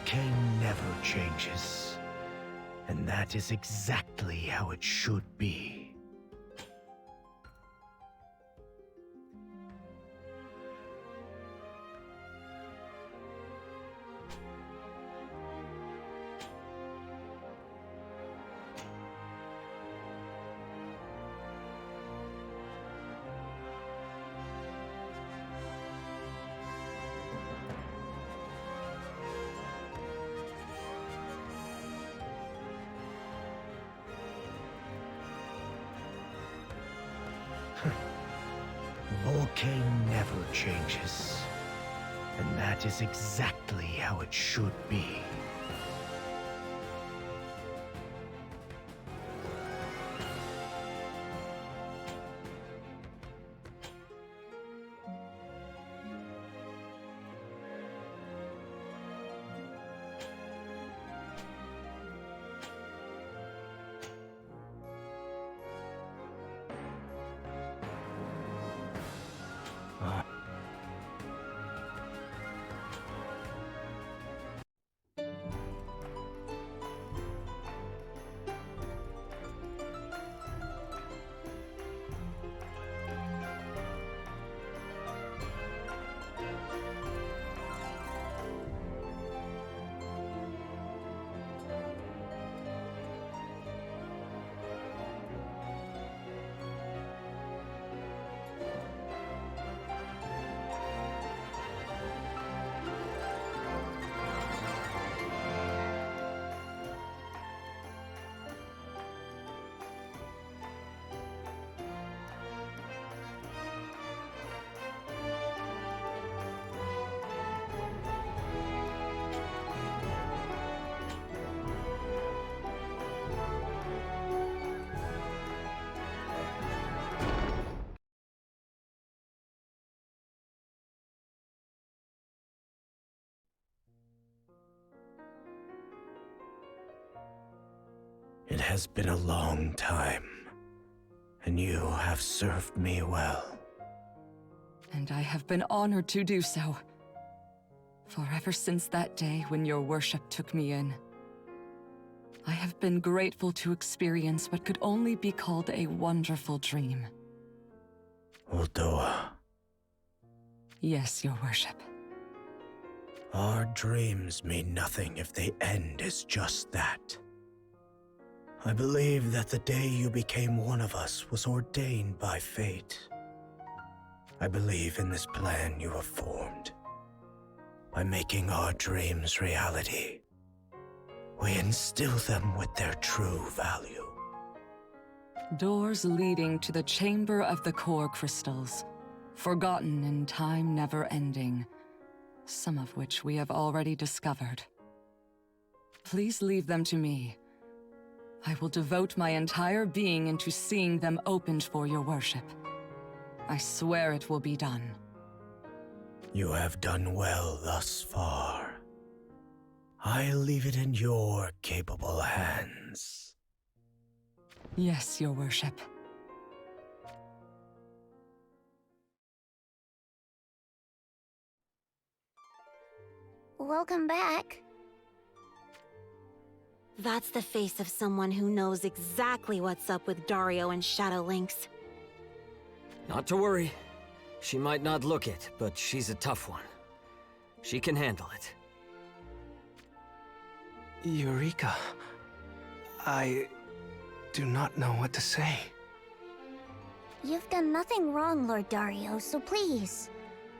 Volcane never changes. And that is exactly how it should be. Volcane never changes. And that is exactly how it should be. It has been a long time, and you have served me well. And I have been honored to do so. For ever since that day when your worship took me in, I have been grateful to experience what could only be called a wonderful dream. Wotv, Yes, your worship. our dreams mean nothing if they end as just that. I believe that the day you became one of us was ordained by fate. I believe in this plan you have formed. By making our dreams reality, we instill them with their true value. Doors leading to the chamber of the core crystals, forgotten in time never ending, some of which we have already discovered. Please leave them to me. I will devote my entire being into seeing them opened for your worship. I swear it will be done. You have done well thus far. I leave it in your capable hands. Yes, your worship. Welcome back. That's the face of someone who knows exactly what's up with Dario and Shadow Lynx. Not to worry. She might not look it, but she's a tough one. She can handle it. Eureka. I do not know what to say. You've done nothing wrong, Lord Dario, so please,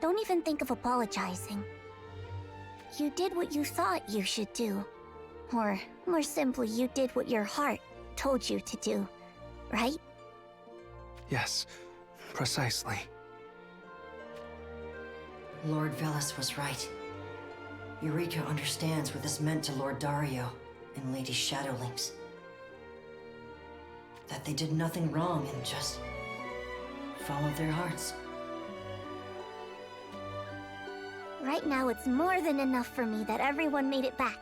don't even think of apologizing. You did what you thought you should do. Or, more simply, you did what your heart told you to do, right? Yes, precisely. Lord Velis was right. Eureka understands what this meant to Lord Dario and Lady Shadow Lynx. That they did nothing wrong and just followed their hearts. Right now, it's more than enough for me that everyone made it back.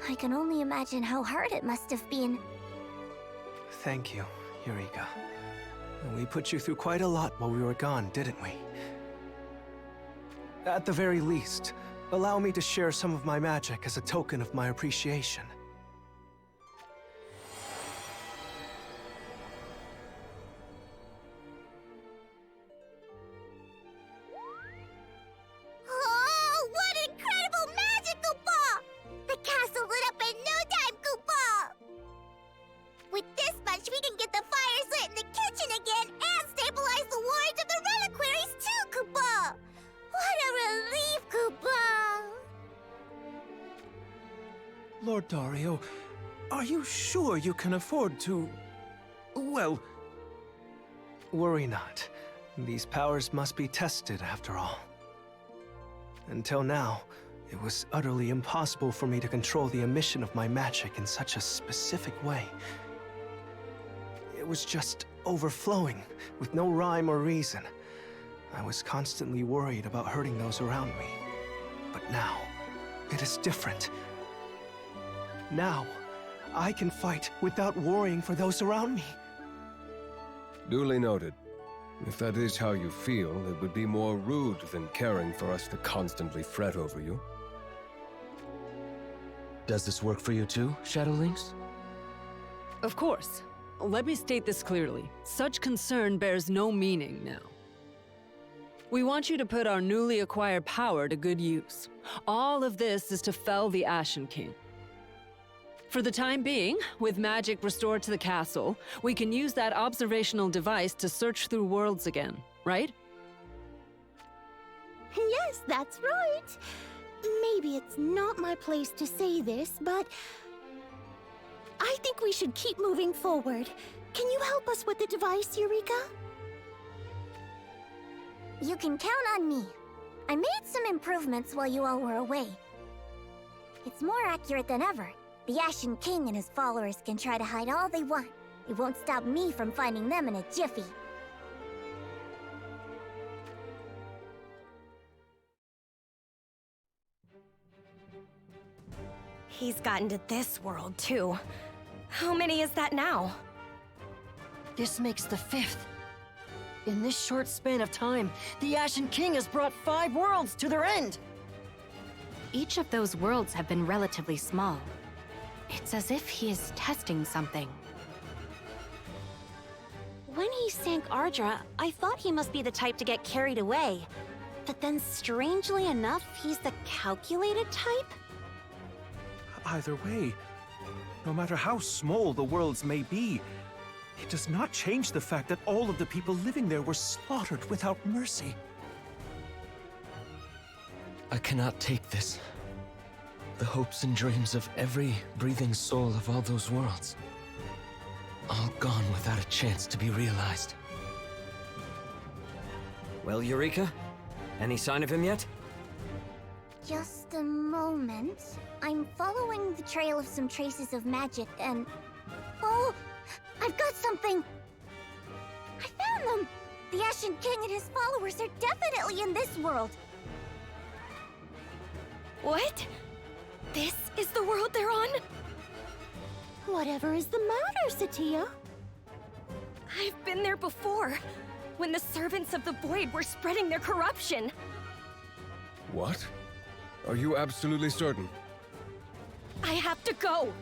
I can only imagine how hard it must have been. Thank you, Eureka. We put you through quite a lot while we were gone, didn't we? At the very least, Allow me to share some of my magic as a token of my appreciation. Oh, what incredible magic, Koopa! The castle lit up in no time, Koopa! With this much, we can get the fires lit in the kitchen again and stabilize the wards of the reliquaries too, Koopa! What a relief, Koopa! Lord Dario, are you sure you can afford to... well... Worry not. These powers must be tested, after all. Until now, it was utterly impossible for me to control the emission of my magic in such a specific way. It was just overflowing, with no rhyme or reason. I was constantly worried about hurting those around me. But now, it is different. Now, I can fight without worrying for those around me. Duly noted. If that is how you feel, it would be more rude than caring for us to constantly fret over you. Does this work for you too, Shadowlings? Of course. Let me state this clearly. Such concern bears no meaning now. We want you to put our newly acquired power to good use. All of this is to fell the Ashen King. For the time being, with magic restored to the castle, we can use that observational device to search through worlds again, right? Yes, that's right. Maybe it's not my place to say this, but I think we should keep moving forward. Can you help us with the device, Eureka? You can count on me. I made some improvements while you all were away. It's more accurate than ever. The Ashen King and his followers can try to hide all they want. It won't stop me from finding them in a jiffy. He's gotten to this world, too. How many is that now? This makes the 5th. In this short span of time, the Ashen King has brought 5 worlds to their end! Each of those worlds have been relatively small. It's as if he is testing something. When he sank Ardra, I thought he must be the type to get carried away. But then, strangely enough, he's the calculated type? Either way, no matter how small the worlds may be, it does not change the fact that all of the people living there were slaughtered without mercy. I cannot take this. The hopes and dreams of every breathing soul of all those worlds. All gone without a chance to be realized. Well, Eureka? Any sign of him yet? Just a moment. I'm following the trail of some traces of magic and... Oh! I've got something! I found them! The Ashen King and his followers are definitely in this world! What? This is the world they're on? Whatever is the matter, Satya? I've been there before, when the servants of the Void were spreading their corruption. What? Are you absolutely certain? I have to go!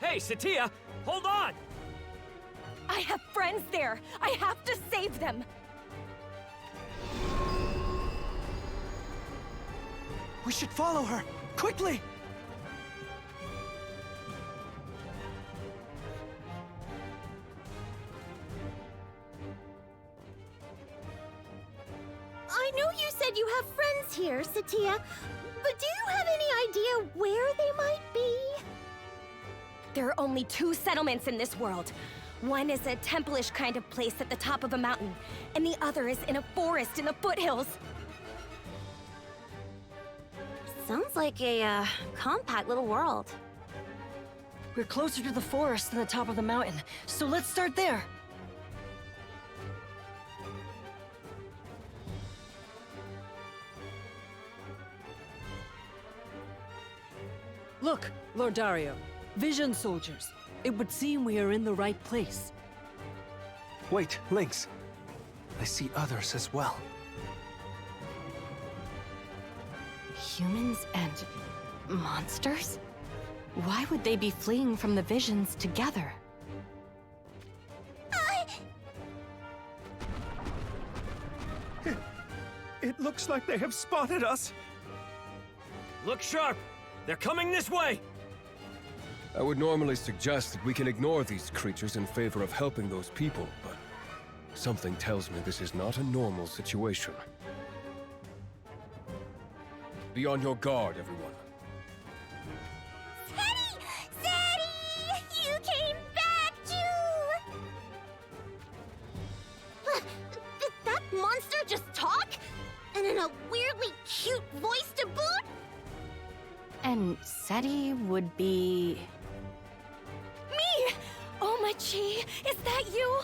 Hey, Satya! Hold on! I have friends there! I have to save them! We should follow her! Quickly! I know you said you have friends here, Satya, but do you have any idea where they might be? There are only 2 settlements in this world. One is a temple-ish kind of place at the top of a mountain, and the other is in a forest in the foothills. Sounds like a, compact little world. We're closer to the forest than the top of the mountain, so let's start there. Look, Lord Dario. Vision soldiers. It would seem we are in the right place. Wait, Lynx. I see others as well. Humans and monsters? Why would they be fleeing from the visions together? It looks like they have spotted us. Look sharp! They're coming this way! I would normally suggest that we can ignore these creatures in favor of helping those people, but something tells me this is not a normal situation. Be on your guard, everyone. Sadie! Sadie! You came back, too! Did that monster just talk? And in a weirdly cute voice to boot? And Seti would be... Me! Oh, my Chi, is that you?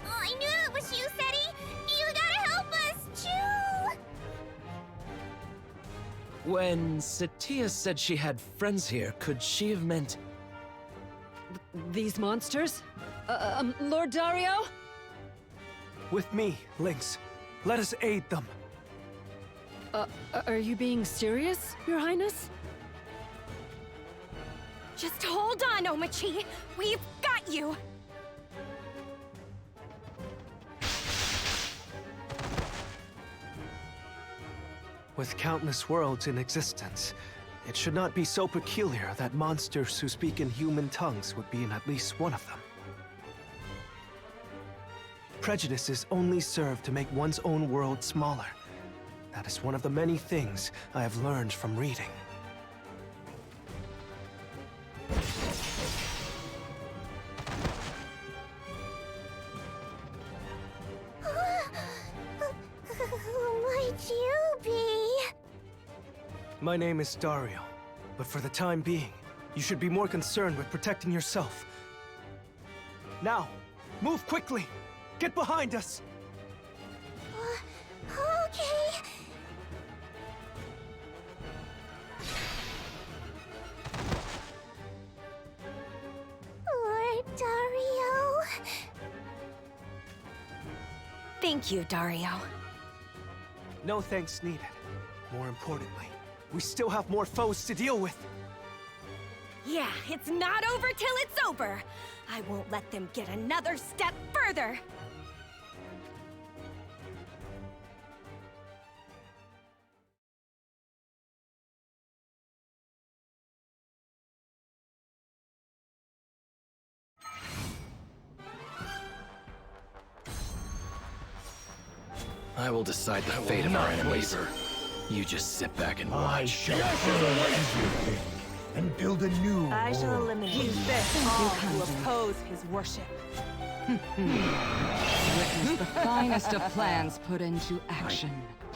I knew it was you, Sadie! You gotta help us, too! When Satya said she had friends here, could she have meant... These monsters? Lord Dario? With me, Lynx. Let us aid them. Are you being serious, Your Highness? Just hold on, Omachi. We've got you. With countless worlds in existence, it should not be so peculiar that monsters who speak in human tongues would be in at least one of them. Prejudices only serve to make one's own world smaller. That is one of the many things I have learned from reading. Who might you be? My name is Dario, but for the time being, you should be more concerned with protecting yourself. Now, move quickly! Get behind us! Okay. Lord Dario. Thank you, Dario. No thanks needed. More importantly, we still have more foes to deal with. Yeah, it's not over till it's over. I won't let them get another step further. I will decide the fate of our enemies. You just sit back and I watch. shall erase everything and build a new I shall world. eliminate all who oppose his worship. Witness the finest of plans put into action.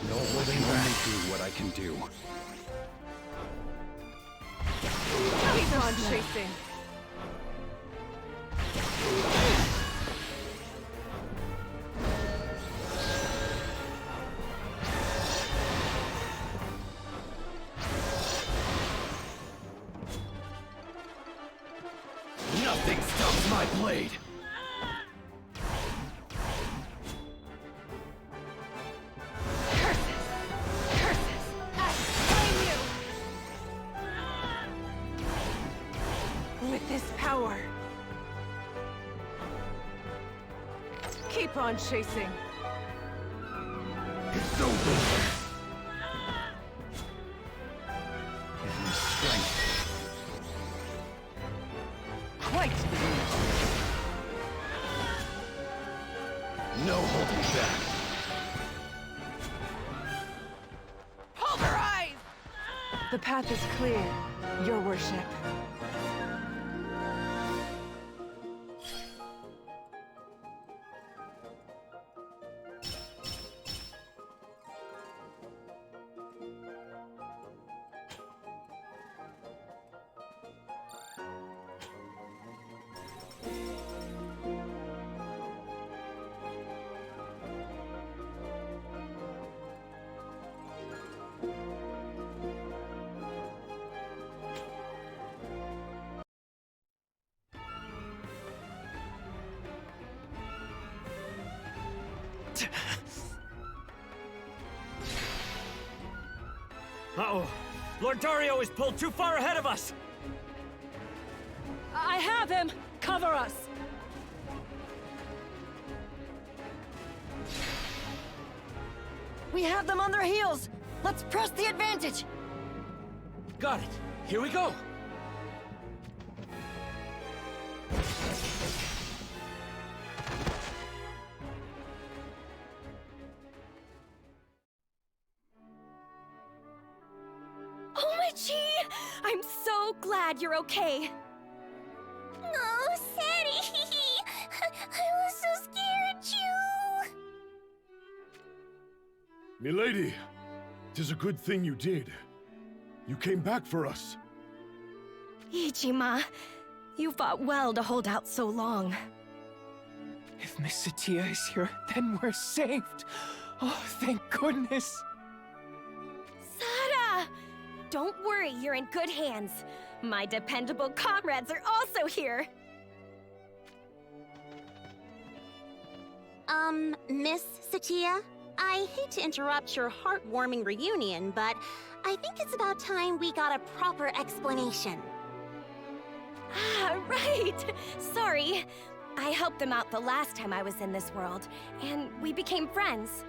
No holding back. Do what I can do. Keep on chasing. Nothing stops my blade. With this power. Keep on chasing. It's over. Give me strength. Quite the No holding back. Pulverize! The path is clear, Your Worship. Uh-oh. Lord Dario is pulled too far ahead of us! I have him! Cover us! We have them on their heels! Let's press the advantage! Got it. Here we go. Omachi! I'm so glad you're okay. No, Sadie! I was so scared, you! Milady, 'tis a good thing you did. You came back for us. Ichima, you fought well to hold out so long. If Miss Satya is here, then we're saved. Oh, thank goodness. Sada! Don't worry, you're in good hands. My dependable comrades are also here. Miss Satya? I hate to interrupt your heartwarming reunion, but I think it's about time we got a proper explanation. Ah, right! Sorry. I helped them out the last time I was in this world, and we became friends.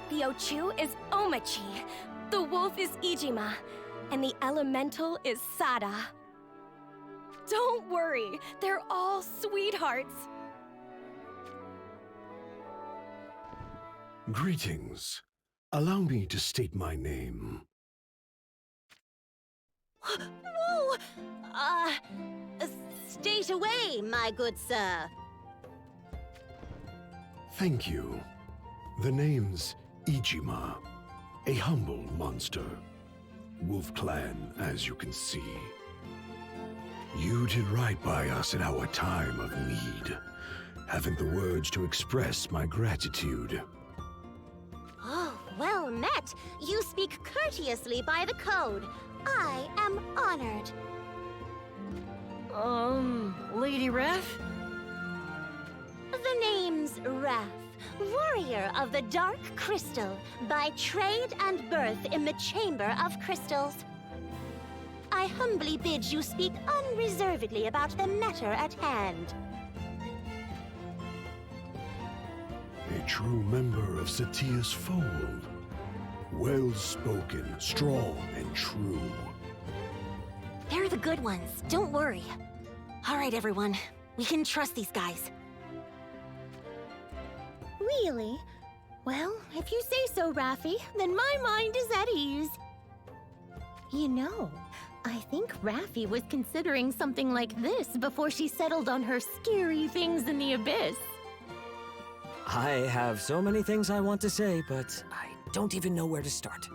The Ochu is Omachi, the wolf is Ijima, and the elemental is Sada. Don't worry, they're all sweethearts. Greetings. Allow me to state my name. Whoa! State away, my good sir. Thank you. The name's Ijima, a humble monster. Wolf Clan, as you can see. You did right by us in our time of need. Haven't the words to express my gratitude. Oh, well met. You speak courteously by the code. I am honored. Lady Ref? The name's Raph, warrior of the Dark Crystal, by trade and birth in the Chamber of Crystals. I humbly bid you speak unreservedly about the matter at hand. A true member of Satya's fold. Well-spoken, strong, and true. They're the good ones, don't worry. All right, everyone. We can trust these guys. Really? Well, if you say so, Raffi, then my mind is at ease. You know, I think Raffi was considering something like this before she settled on her scary things in the abyss. I have so many things I want to say, but I don't even know where to start.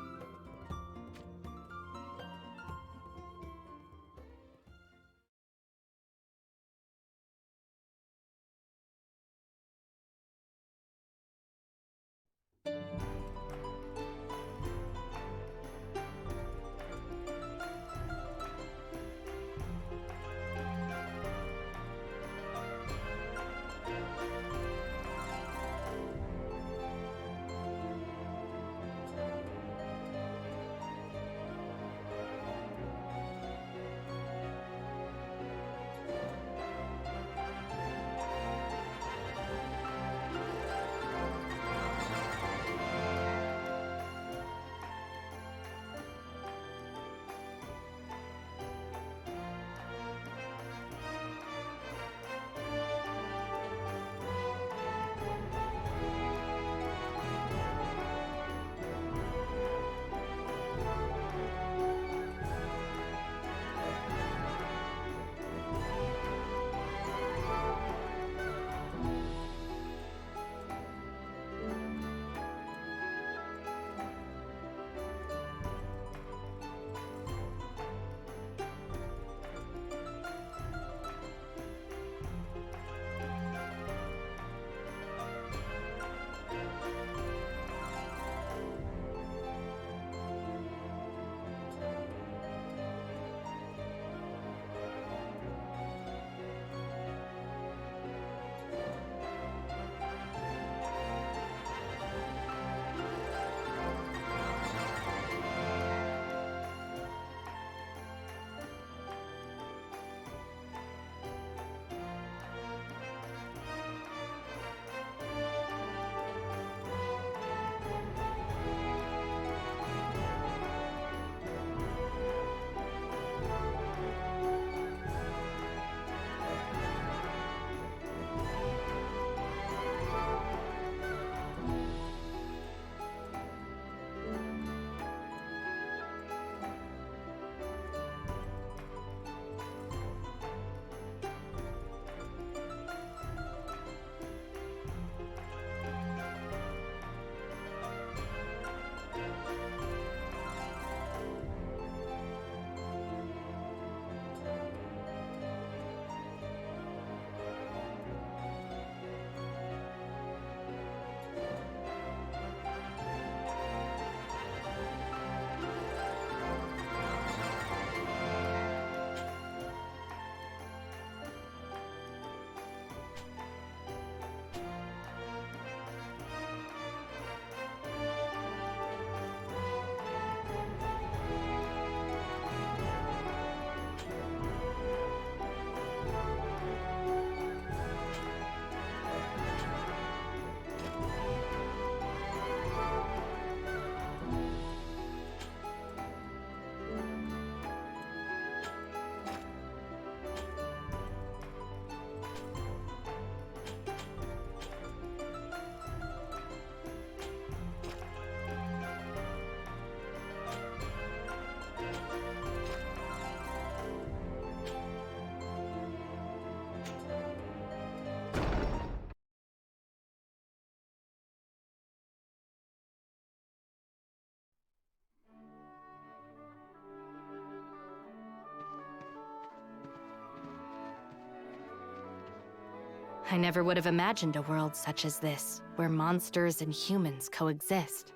I never would have imagined a world such as this, where monsters and humans coexist.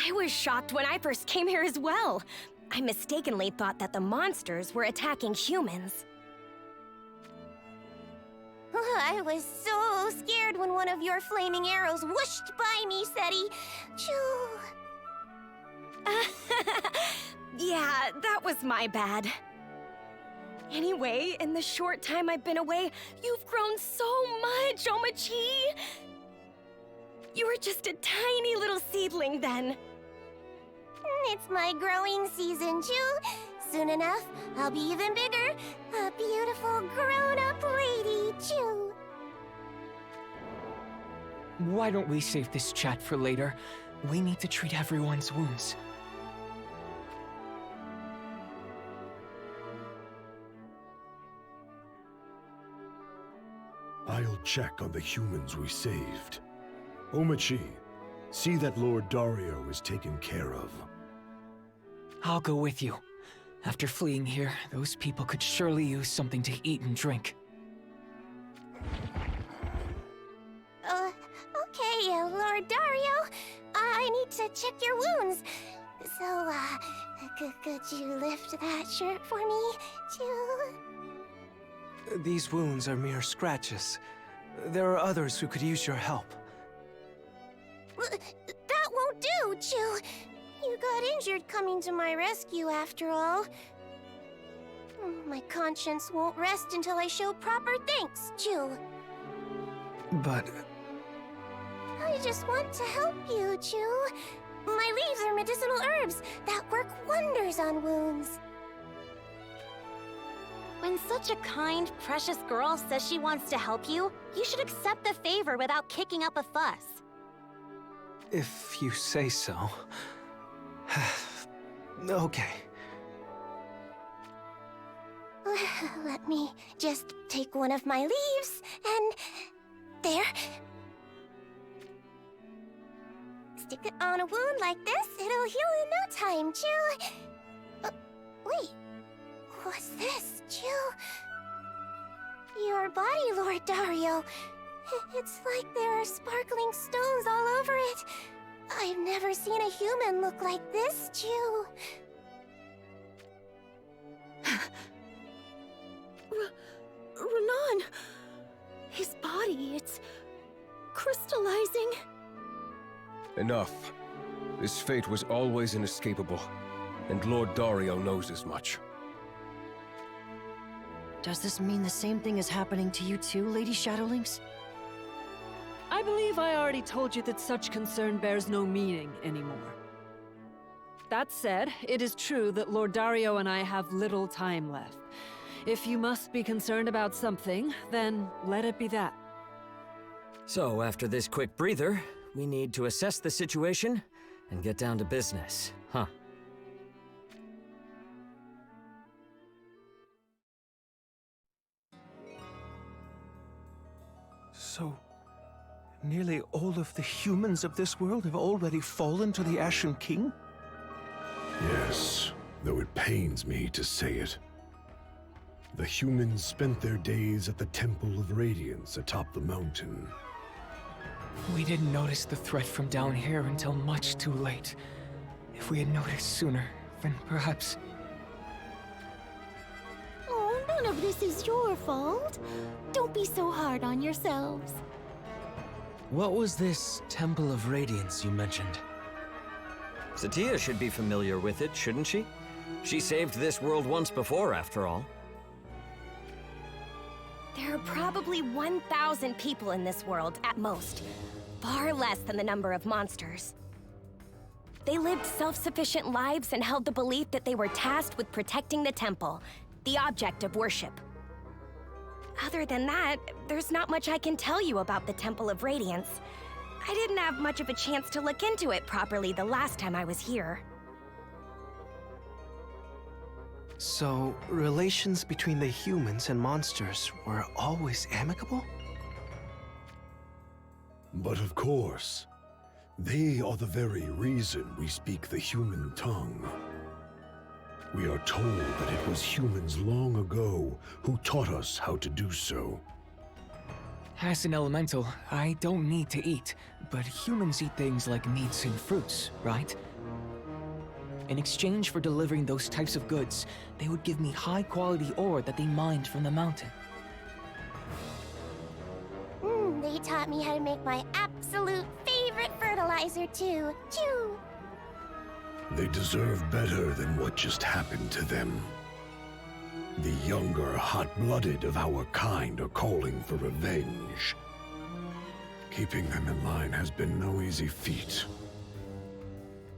I was shocked when I first came here as well. I mistakenly thought that the monsters were attacking humans. I was so scared when one of your flaming arrows whooshed by me, Seti. Choo. Yeah, that was my bad. Anyway, in the short time I've been away, you've grown so much, Omachi! You were just a tiny little seedling then. It's my growing season, Choo. Soon enough, I'll be even bigger. A beautiful grown-up lady, Choo. Why don't we save this chat for later? We need to treat everyone's wounds. I'll check on the humans we saved. Omachi, see that Lord Dario is taken care of. I'll go with you. After fleeing here, those people could surely use something to eat and drink. Okay, Lord Dario. I need to check your wounds. So, could you lift that shirt for me, Choo? These wounds are mere scratches. There are others who could use your help. That won't do, Choo. You got injured coming to my rescue, after all. My conscience won't rest until I show proper thanks, Choo. But... I just want to help you, Choo. My leaves are medicinal herbs that work wonders on wounds. When such a kind, precious girl says she wants to help you, you should accept the favor without kicking up a fuss. if you say so. Okay. Let me just take one of my leaves, and... there. Stick it on a wound like this, it'll heal in no time, Jill. Wait, what's this, Jill? Your body, Lord Dario. It's like there are sparkling stones all over it. I've never seen a human look like this, Jill. Renan! His body, it's crystallizing. Enough. This fate was always inescapable, and Lord Dario knows as much. Does this mean the same thing is happening to you too, Lady Shadowlings? I believe I already told you that such concern bears no meaning anymore. That said, it is true that Lord Dario and I have little time left. If you must be concerned about something, then let it be that. So, after this quick breather, we need to assess the situation and get down to business, huh? So, nearly all of the humans of this world have already fallen to the Ashen King? Yes, though it pains me to say it. The humans spent their days at the Temple of Radiance atop the mountain. We didn't notice the threat from down here until much too late. If we had noticed sooner, then perhaps... Oh, none of this is your fault. Don't be so hard on yourselves. What was this Temple of Radiance you mentioned? Satya should be familiar with it, shouldn't she? She saved this world once before, after all. There are probably 1,000 people in this world, at most. Far less than the number of monsters. They lived self-sufficient lives and held the belief that they were tasked with protecting the temple, the object of worship. Other than that, there's not much I can tell you about the Temple of Radiance. I didn't have much of a chance to look into it properly the last time I was here. So, relations between the humans and monsters were always amicable? But of course, they are the very reason we speak the human tongue. We are told that it was humans long ago who taught us how to do so. As an elemental, I don't need to eat, but humans eat things like meats and fruits, right? In exchange for delivering those types of goods, they would give me high-quality ore that they mined from the mountain. They taught me how to make my absolute favorite fertilizer too. Chew! They deserve better than what just happened to them. The younger, hot-blooded of our kind are calling for revenge. Keeping them in line has been no easy feat.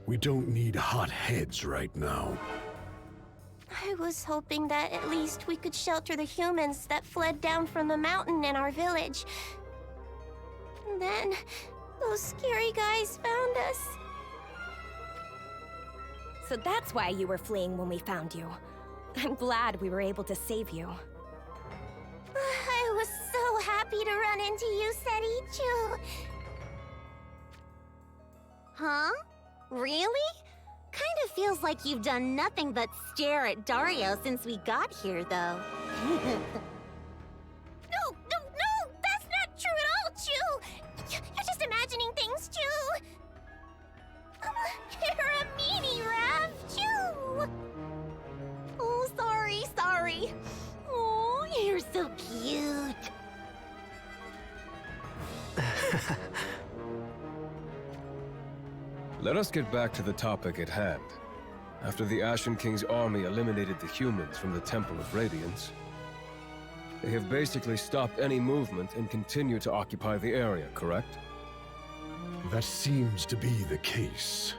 We don't need hot heads right now. I was hoping that at least we could shelter the humans that fled down from the mountain in our village. And then, those scary guys found us. So that's why you were fleeing when we found you. I'm glad we were able to save you. I was so happy to run into you, Seti. Huh? Really? Kind of feels like you've done nothing but stare at Dario since we got here, though. No, that's not true at all, Chew! You're just imagining things, Chew! You're a meanie, Rav, Chew! Oh, sorry. Oh, you're so cute. Let us get back to the topic at hand. After the Ashen King's army eliminated the humans from the Temple of Radiance, they have basically stopped any movement and continue to occupy the area, correct? That seems to be the case.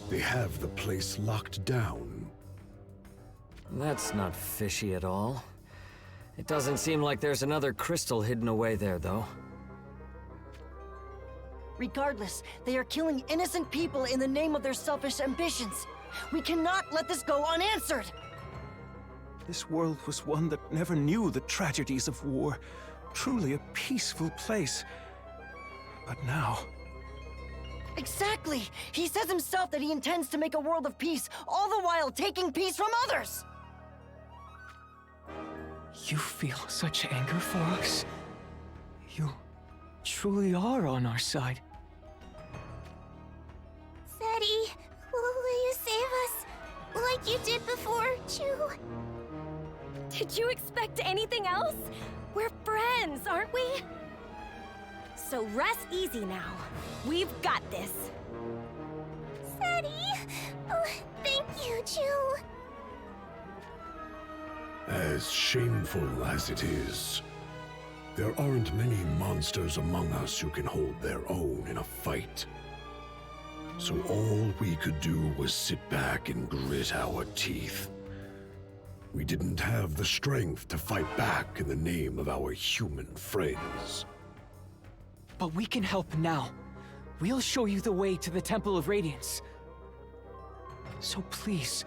They have the place locked down. That's not fishy at all. It doesn't seem like there's another crystal hidden away there, though. Regardless, they are killing innocent people in the name of their selfish ambitions. We cannot let this go unanswered! This world was one that never knew the tragedies of war. Truly a peaceful place. But now... Exactly! He says himself that he intends to make a world of peace, all the while taking peace from others! You feel such anger for us? You truly are on our side. Seti, will you save us? Like you did before, Chew? Did you expect anything else? We're friends, aren't we? So rest easy now. We've got this. Seti! Oh, thank you, Chew. As shameful as it is, there aren't many monsters among us who can hold their own in a fight. So all we could do was sit back and grit our teeth. We didn't have the strength to fight back in the name of our human friends. But we can help now. We'll show you the way to the Temple of Radiance. So please,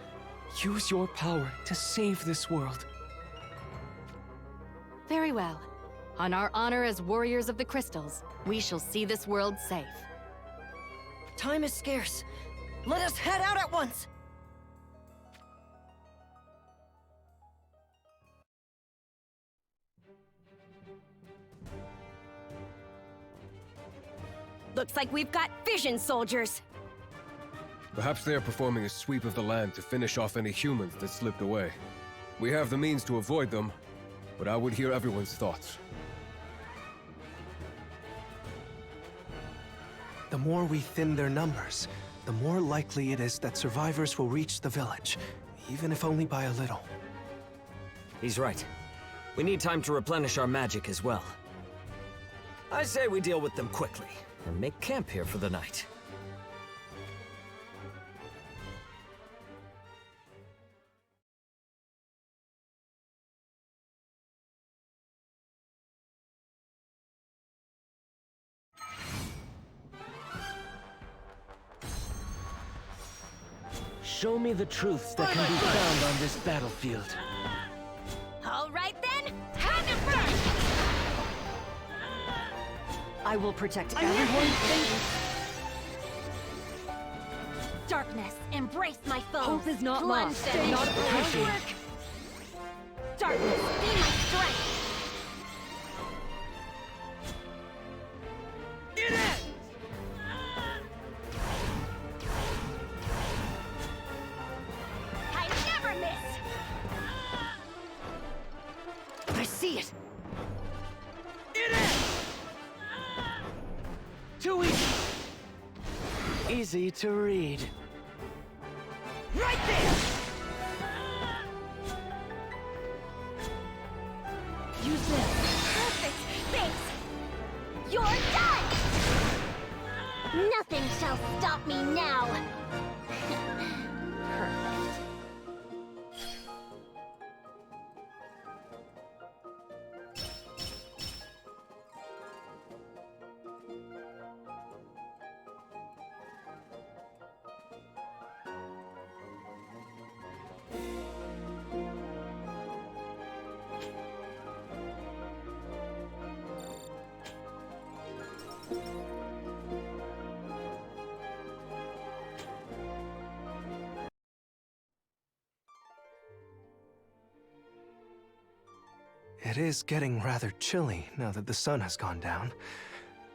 use your power to save this world. Very well. On our honor as warriors of the crystals, we shall see this world safe. Time is scarce. Let us head out at once! Looks like we've got vision soldiers. Perhaps they are performing a sweep of the land to finish off any humans that slipped away. We have the means to avoid them, but I would hear everyone's thoughts. The more we thin their numbers, the more likely it is that survivors will reach the village, even if only by a little. He's right. We need time to replenish our magic as well. I say we deal with them quickly, and make camp here for the night. Show me the truths that can be found on this battlefield. All right then, time to burn! I will protect everyone. Darkness, embrace my foes. Hope is not Plunge lost, them not into appreciated. work. Darkness, be my strength. easy to read. Right there! Use this. Perfect. Thanks. You're done! Nothing shall stop me now. Perfect. It is getting rather chilly now that the sun has gone down.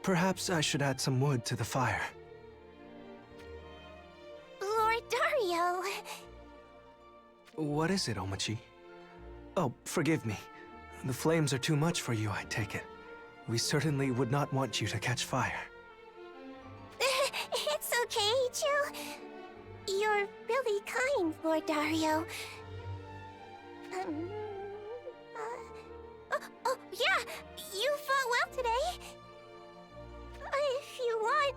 Perhaps I should add some wood to the fire. Lord Dario! What is it, Omochi? Oh, forgive me. The flames are too much for you, I take it. We certainly would not want you to catch fire. It's okay, Chu. You're really kind, Lord Dario. Oh, yeah! You fought well today! If you want,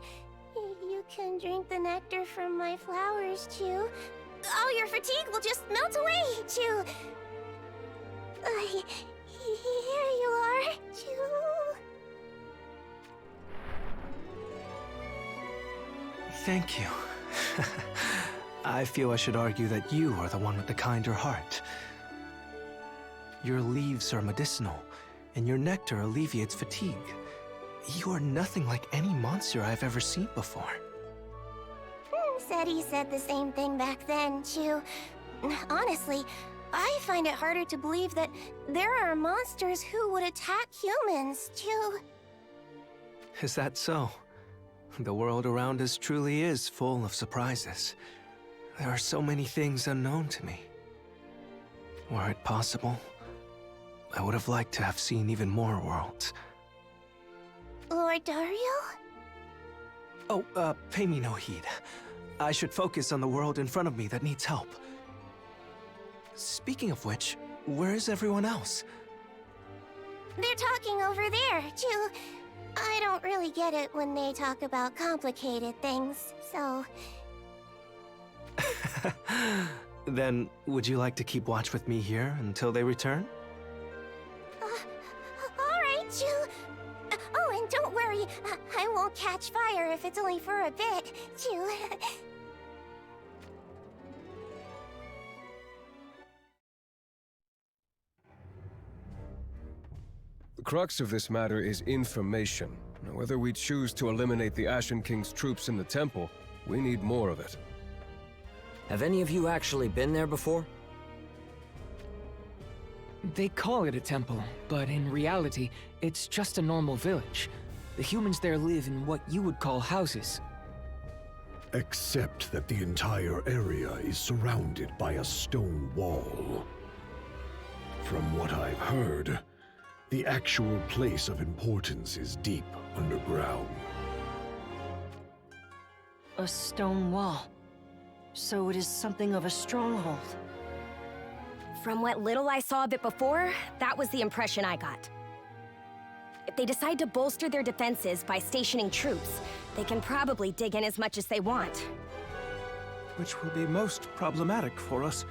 you can drink the nectar from my flowers, Chu. All your fatigue will just melt away, Chu. Here you are, Chu. Thank you. I feel I should argue that you are the one with the kinder heart. Your leaves are medicinal, and your nectar alleviates fatigue. You are nothing like any monster I've ever seen before. Seti said the same thing back then, Chu. Honestly, I find it harder to believe that there are monsters who would attack humans, Chu. Is that so? The world around us truly is full of surprises. There are so many things unknown to me. Were it possible, I would have liked to have seen even more worlds. Lord Dario? Oh, pay me no heed. I should focus on the world in front of me that needs help. Speaking of which, where is everyone else? They're talking over there, Chu. I don't really get it when they talk about complicated things, so... Then, would you like to keep watch with me here until they return? Alright, Chu. Oh, and don't worry, I won't catch fire if it's only for a bit, Chu. The crux of this matter is information. Whether we choose to eliminate the Ashen King's troops in the temple, we need more of it. Have any of you actually been there before? They call it a temple, but in reality, it's just a normal village. The humans there live in what you would call houses. Except that the entire area is surrounded by a stone wall. From what I've heard, the actual place of importance is deep underground. A stone wall. So it is something of a stronghold. From what little I saw of it before, that was the impression I got. If they decide to bolster their defenses by stationing troops, they can probably dig in as much as they want. Which will be most problematic for us.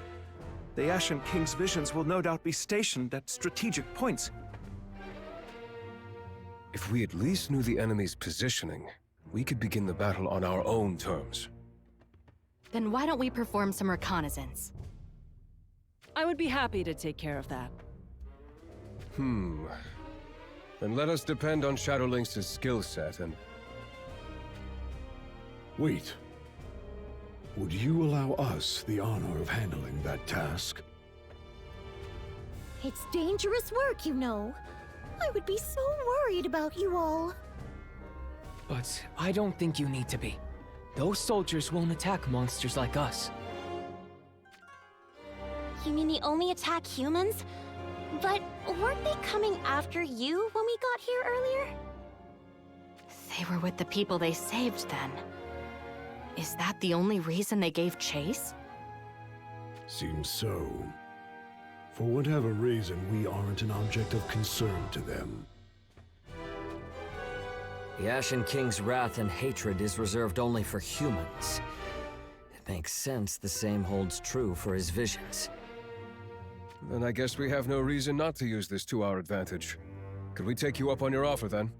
The Ashen King's visions will no doubt be stationed at strategic points. If we at least knew the enemy's positioning, we could begin the battle on our own terms. Then why don't we perform some reconnaissance? I would be happy to take care of that. Then let us depend on Shadowlynx's skill set and... Wait. Would you allow us the honor of handling that task? It's dangerous work, you know. I would be so worried about you all. But I don't think you need to be. Those soldiers won't attack monsters like us. You mean they only attack humans? But weren't they coming after you when we got here earlier? They were with the people they saved then. Is that the only reason they gave chase? Seems so. For whatever reason, we aren't an object of concern to them. The Ashen King's wrath and hatred is reserved only for humans. It makes sense the same holds true for his visions. Then I guess we have no reason not to use this to our advantage. Could we take you up on your offer, then?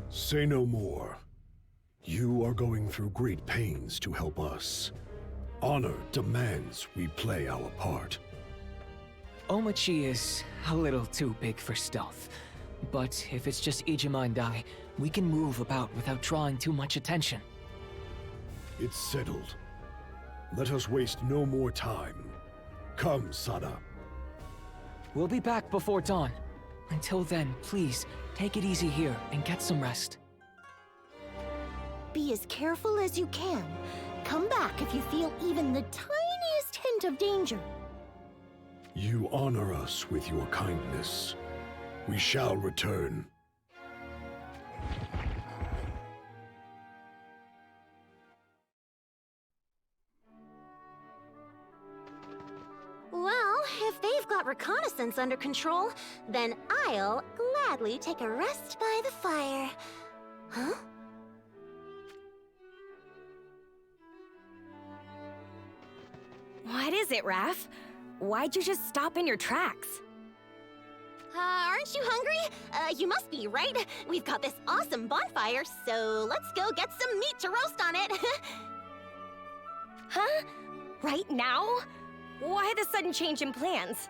Say no more. You are going through great pains to help us. Honor demands we play our part. Omachi is a little too big for stealth. But if it's just Ijima and I, we can move about without drawing too much attention. It's settled. Let us waste no more time. Come, Sada. We'll be back before dawn. Until then, please, take it easy here and get some rest. Be as careful as you can. Come back if you feel even the tiniest hint of danger. You honor us with your kindness. We shall return. Well, if they've got reconnaissance under control, then I'll gladly take a rest by the fire. Huh? What is it, Raph? Why'd you just stop in your tracks? Aren't you hungry? You must be, right? We've got this awesome bonfire, so let's go get some meat to roast on it. Huh? Right now? Why the sudden change in plans?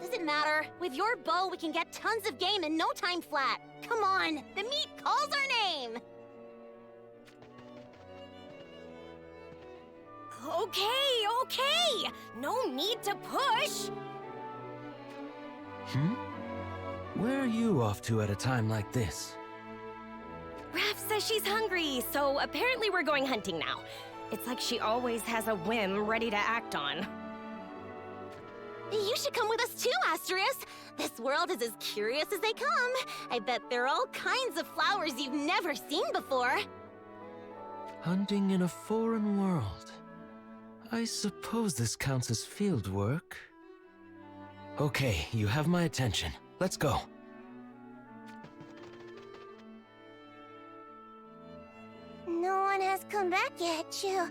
Does it matter? With your bow, we can get tons of game in no time flat. Come on, the meat calls our name. Okay. No need to push. Where are you off to at a time like this? Raph says she's hungry, so apparently we're going hunting now. It's like she always has a whim ready to act on. You should come with us too, Asterius. This world is as curious as they come. I bet there are all kinds of flowers you've never seen before. Hunting in a foreign world. I suppose this counts as field work. Okay, you have my attention. Let's go. No one has come back yet, Chu.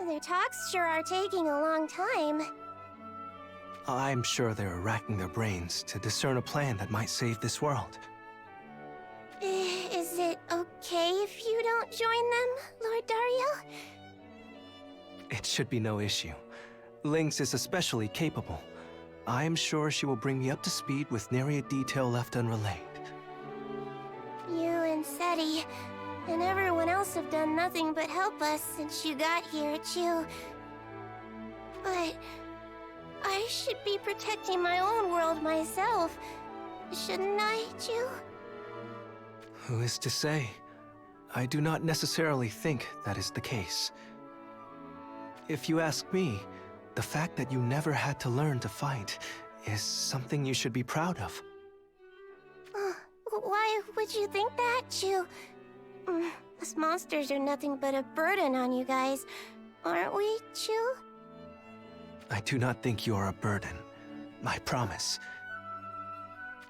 Their talks sure are taking a long time. I'm sure they're racking their brains to discern a plan that might save this world. Is it okay if you don't join them, Lord Dario? It should be no issue. Lynx is especially capable. I am sure she will bring me up to speed with nary a detail left unrelayed. You and Seti, and everyone else have done nothing but help us since you got here, Chu. But I should be protecting my own world myself, shouldn't I, Chu? Who is to say? I do not necessarily think that is the case. If you ask me, the fact that you never had to learn to fight is something you should be proud of. Why would you think that, Chu? Us monsters are nothing but a burden on you guys, aren't we, Chu? I do not think you are a burden. I promise.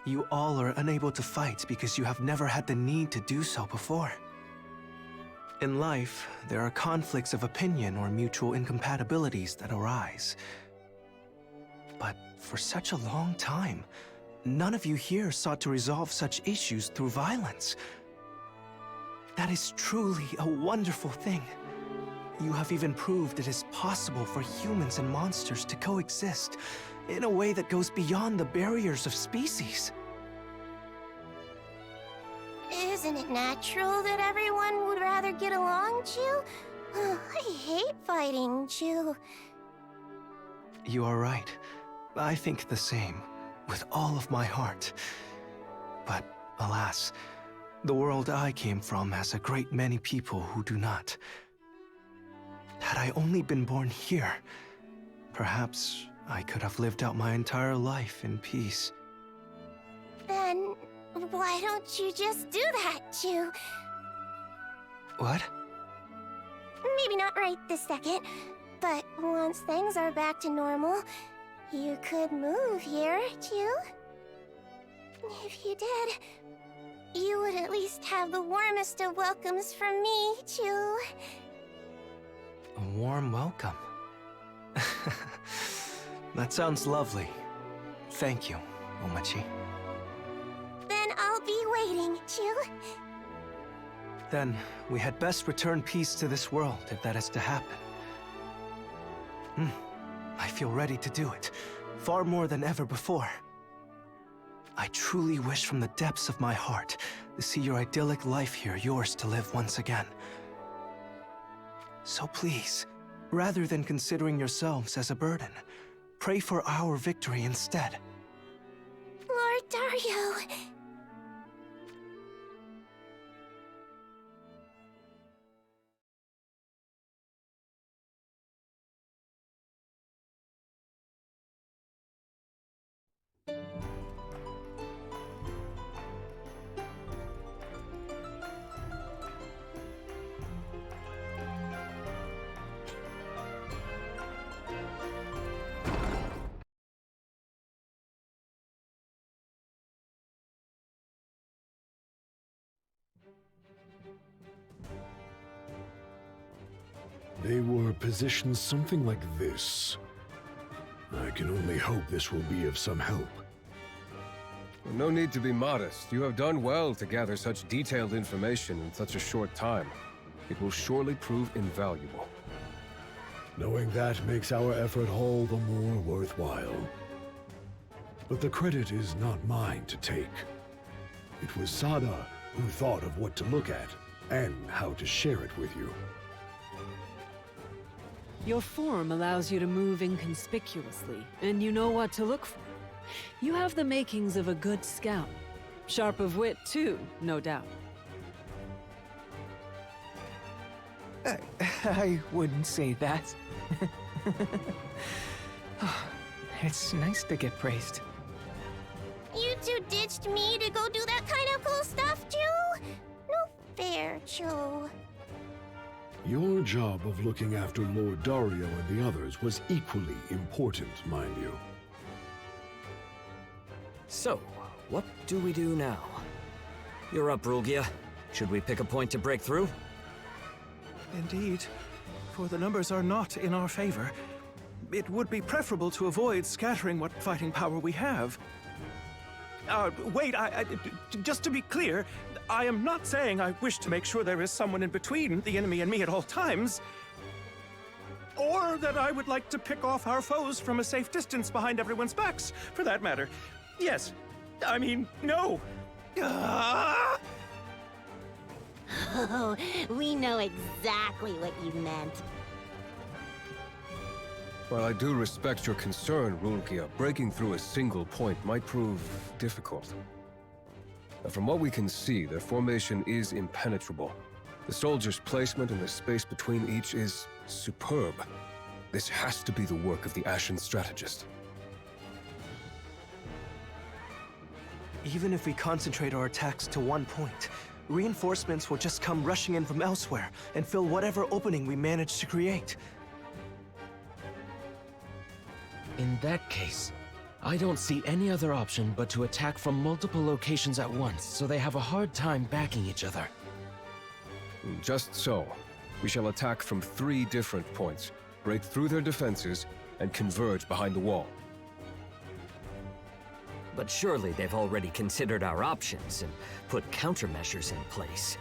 You all are unable to fight because you have never had the need to do so before. In life, there are conflicts of opinion or mutual incompatibilities that arise. But for such a long time, none of you here sought to resolve such issues through violence. That is truly a wonderful thing. You have even proved it is possible for humans and monsters to coexist in a way that goes beyond the barriers of species. Isn't it natural that everyone would rather get along, Chu? I hate fighting, Chu. You are right. I think the same, with all of my heart. But alas, the world I came from has a great many people who do not. Had I only been born here, perhaps I could have lived out my entire life in peace. Then why don't you just do that, Chu? What? Maybe not right this second, but once things are back to normal, you could move here, too. If you did, you would at least have the warmest of welcomes from me, too. A warm welcome. That sounds lovely. Thank you, Omachi. Then I'll be waiting, Chu. Then we had best return peace to this world if that is to happen. I feel ready to do it, far more than ever before. I truly wish from the depths of my heart to see your idyllic life here yours to live once again. So please, rather than considering yourselves as a burden, pray for our victory instead. Lord Dario. They were positioned something like this. I can only hope this will be of some help. No need to be modest. You have done well to gather such detailed information in such a short time. It will surely prove invaluable. Knowing that makes our effort all the more worthwhile. But the credit is not mine to take. It was Sada who thought of what to look at, and how to share it with you. Your form allows you to move inconspicuously, and you know what to look for. You have the makings of a good scout. Sharp of wit, too, no doubt. I wouldn't say that. It's nice to get praised. You two ditched me to go do that kind of cool stuff, Chu? No fair, Chu. Your job of looking after Lord Dario and the others was equally important, mind you. So, what do we do now? You're up, Rulgia. Should we pick a point to break through? Indeed, for the numbers are not in our favor. It would be preferable to avoid scattering what fighting power we have. Wait, just to be clear, I am not saying I wish to make sure there is someone in between the enemy and me at all times. Or that I would like to pick off our foes from a safe distance behind everyone's backs, for that matter. Yes. I mean, no. Oh, we know exactly what you meant. While I do respect your concern, Rulgia, breaking through a single point might prove difficult. Now, from what we can see, their formation is impenetrable. The soldiers' placement and the space between each is superb. This has to be the work of the Ashen strategist. Even if we concentrate our attacks to one point, reinforcements will just come rushing in from elsewhere and fill whatever opening we manage to create. In that case, I don't see any other option but to attack from multiple locations at once, so they have a hard time backing each other. Just so. We shall attack from 3 different points, break through their defenses, and converge behind the wall. But surely they've already considered our options and put countermeasures in place.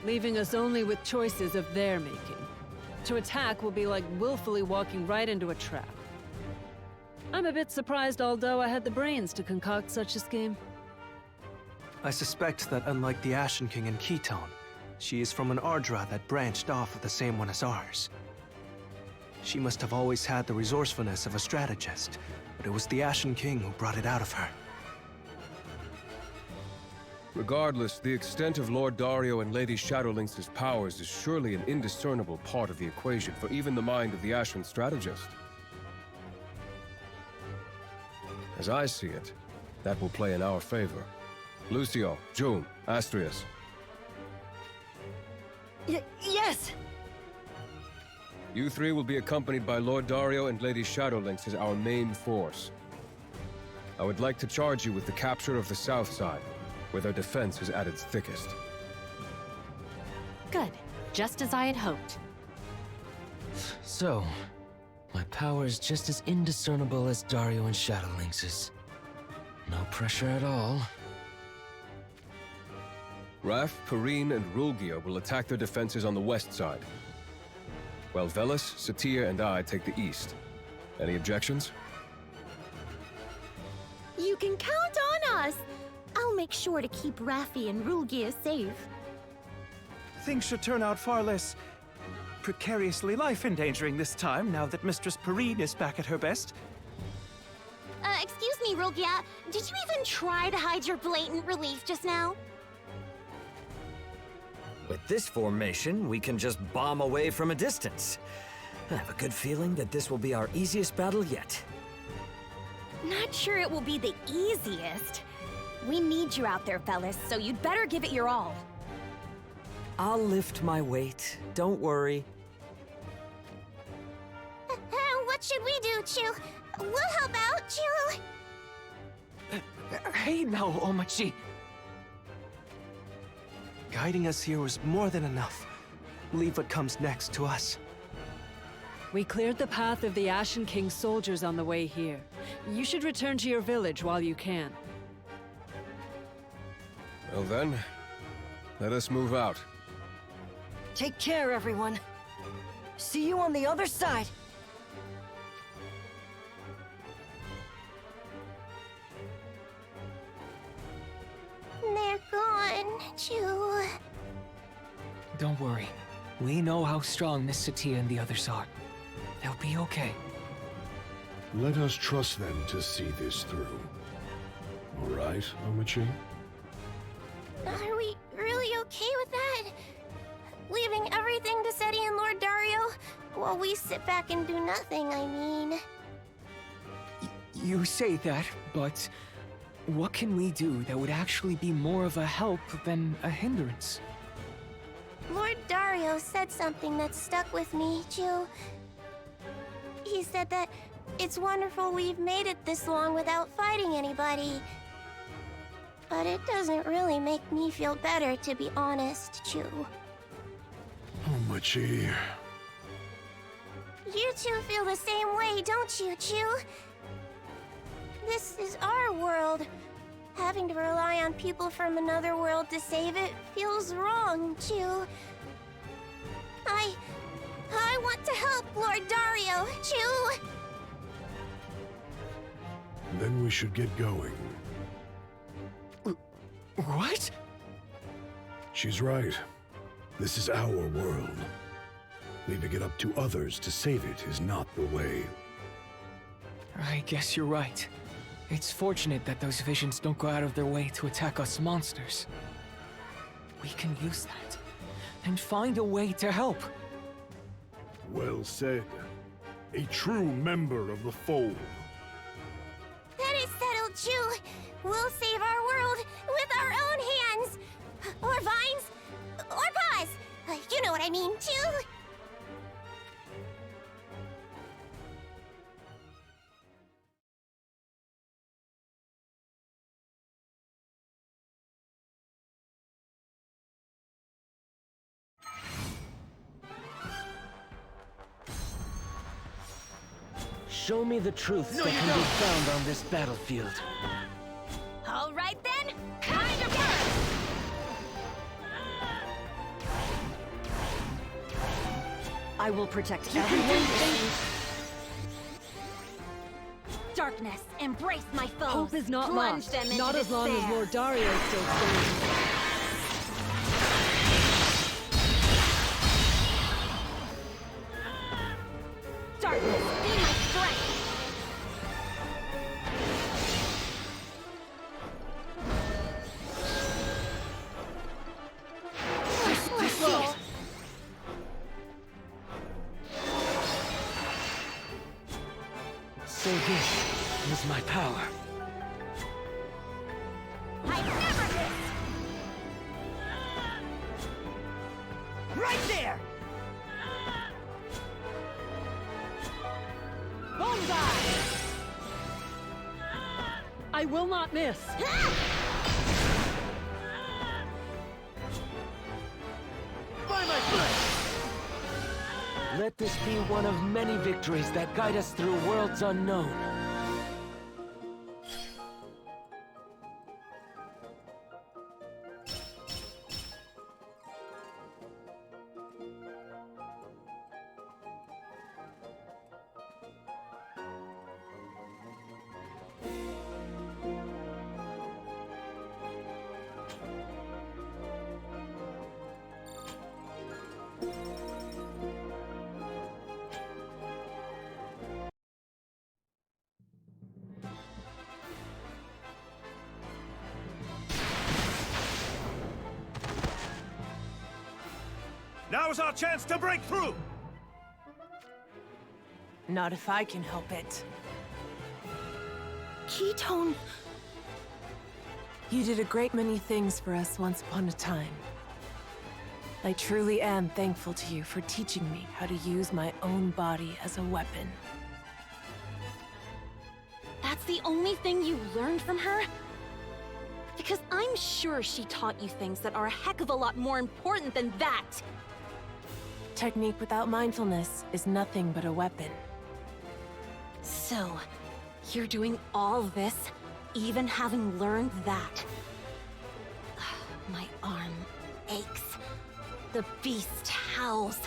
Leaving us only with choices of their making. To attack will be like willfully walking right into a trap. I'm a bit surprised Aldoa had the brains to concoct such a scheme. I suspect that unlike the Ashen King and Ketone, she is from an Ardra that branched off of the same one as ours. She must have always had the resourcefulness of a strategist, but it was the Ashen King who brought it out of her. Regardless, the extent of Lord Dario and Lady Shadowlynx's powers is surely an indiscernible part of the equation for even the mind of the Ashen strategist. As I see it, that will play in our favor. Lucio, June, Astrius. Yes! You three will be accompanied by Lord Dario and Lady Shadowlynx as our main force. I would like to charge you with the capture of the south side, where their defense is at its thickest. Good. Just as I had hoped. So, my power is just as indiscernible as Dario and Shadowlynx's. No pressure at all. Raph, Perrine, and Rulgia will attack their defenses on the west side, while Velis, Satia, and I take the east. Any objections? You can count on us! I'll make sure to keep Raffi and Rulgia safe. Things should turn out far less precariously life-endangering this time, now that Mistress Perrine is back at her best. Excuse me, Rulgia. Did you even try to hide your blatant relief just now? With this formation, we can just bomb away from a distance. I have a good feeling that this will be our easiest battle yet. Not sure it will be the easiest. We need you out there, fellas, so you'd better give it your all. I'll lift my weight. Don't worry. What should we do, Chu? We'll help out, Chu! Hey now, Omachi! Guiding us here was more than enough. Leave what comes next to us. We cleared the path of the Ashen King's soldiers on the way here. You should return to your village while you can. Well then, let us move out. Take care, everyone. See you on the other side. They're gone, Chu. Don't worry. We know how strong Miss Satia and the others are. They'll be okay. Let us trust them to see this through. All right, Omachi? Are we really okay with that? Leaving everything to Seti and Lord Dario? While we sit back and do nothing, I mean. You say that, but what can we do that would actually be more of a help than a hindrance? Lord Dario said something that stuck with me, Chu. He said that it's wonderful we've made it this long without fighting anybody. But it doesn't really make me feel better, to be honest, Chu. Omachi. You two feel the same way, don't you, Chu? This is our world. Having to rely on people from another world to save it feels wrong, Chu. I want to help Lord Dario, Chu! Then we should get going. What? She's right. This is our world. Leaving it up to others to save it is not the way. I guess you're right. It's fortunate that those visions don't go out of their way to attack us monsters. We can use that, and find a way to help. Well said. A true member of the fold. That is settled, Chu. We'll save our world with our own hands. Or vines. Or paws. You know what I mean, Chu. Show me the truths that can be found on this battlefield. All right then, kind of I will protect everyone. Darkness, embrace my foes. Hope is not Plunge lost. them into Not as long as despair. Lord Dario still stands. Darkness, be my strength. So this is my power. I never miss. Right not miss! By my foot! Let this be one of many victories that guide us through worlds unknown. Now's our chance to break through! Not if I can help it. Ketone... You did a great many things for us once upon a time. I truly am thankful to you for teaching me how to use my own body as a weapon. That's the only thing you learned from her? Because I'm sure she taught you things that are a heck of a lot more important than that! Technique without mindfulness is nothing but a weapon. So, you're doing all this, even having learned that? My arm aches. The beast howls,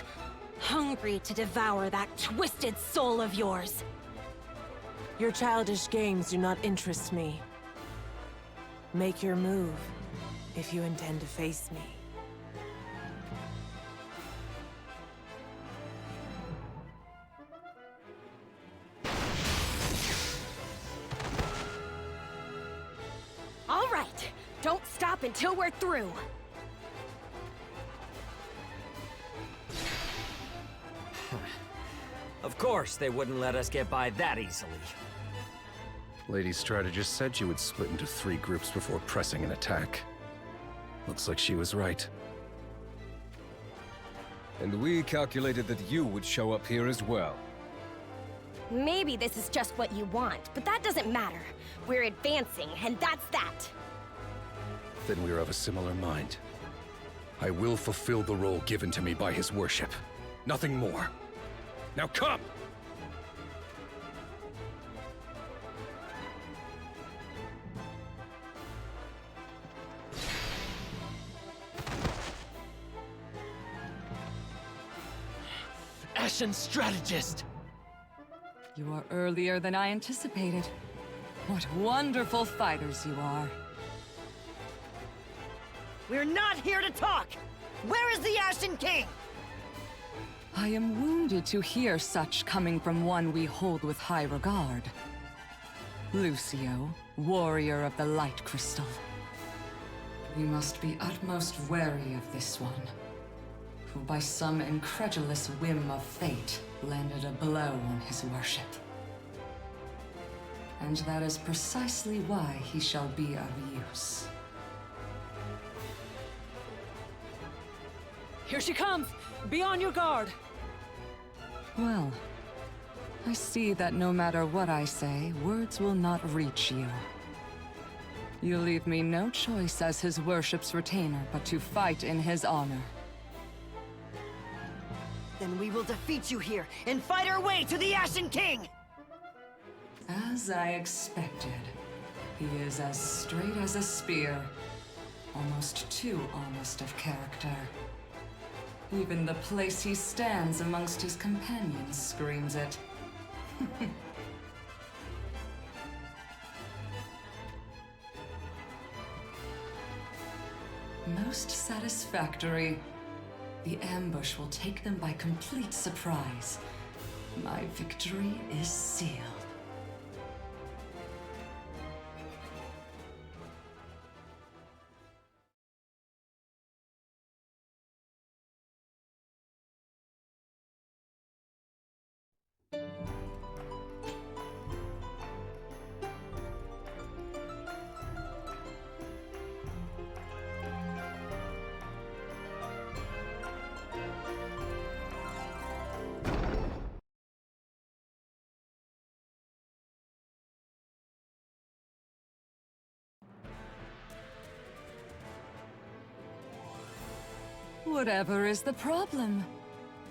hungry to devour that twisted soul of yours. Your childish games do not interest me. Make your move, if you intend to face me. All right, don't stop until we're through. Of course they wouldn't let us get by that easily. Lady Strategist said you would split into 3 groups before pressing an attack. Looks like she was right. And we calculated that you would show up here as well. Maybe this is just what you want, but that doesn't matter. We're advancing, and that's that. Then we're of a similar mind. I will fulfill the role given to me by his worship. Nothing more. Now come! Ashen Strategist! You are earlier than I anticipated. What wonderful fighters you are. We're not here to talk! Where is the Ashen King? I am wounded to hear such coming from one we hold with high regard. Lucio, warrior of the Light Crystal. We must be utmost wary of this one, who by some incredulous whim of fate landed a blow on his worship. And that is precisely why he shall be of use. Here she comes! Be on your guard! Well, I see that no matter what I say, words will not reach you. You leave me no choice as his worship's retainer but to fight in his honor. Then we will defeat you here and fight our way to the Ashen King! As I expected. He is as straight as a spear. Almost too honest of character. Even the place he stands amongst his companions screams it. Most satisfactory. The ambush will take them by complete surprise. My victory is sealed. Whatever is the problem?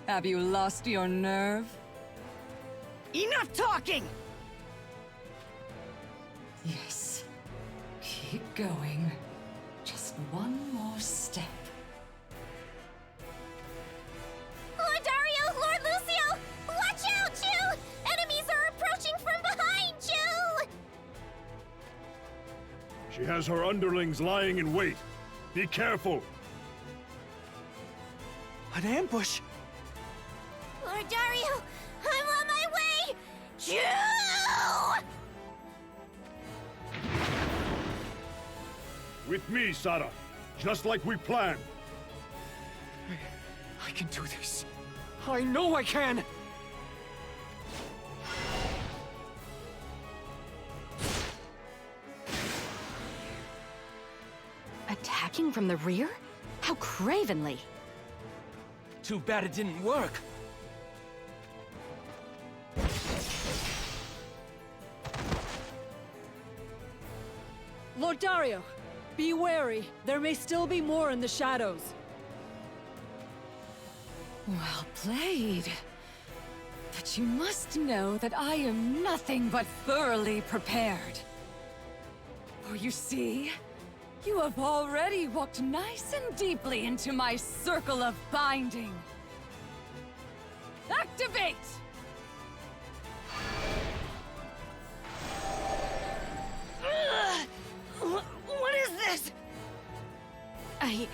Have you lost your nerve? Enough talking! Yes. Keep going. Just one more step. Lord Dario! Lord Lucio! Watch out, Chew! Enemies are approaching from behind, Chew! She has her underlings lying in wait. Be careful! An ambush! Lord Dario! I'm on my way! Chew! With me, Sara. Just like we planned. I can do this. I know I can! Attacking from the rear? How cravenly! Too bad it didn't work. Lord Dario, be wary. There may still be more in the shadows. Well played. But you must know that I am nothing but thoroughly prepared. For you see, you have already walked nice and deeply into my circle of binding. Activate! What is this? I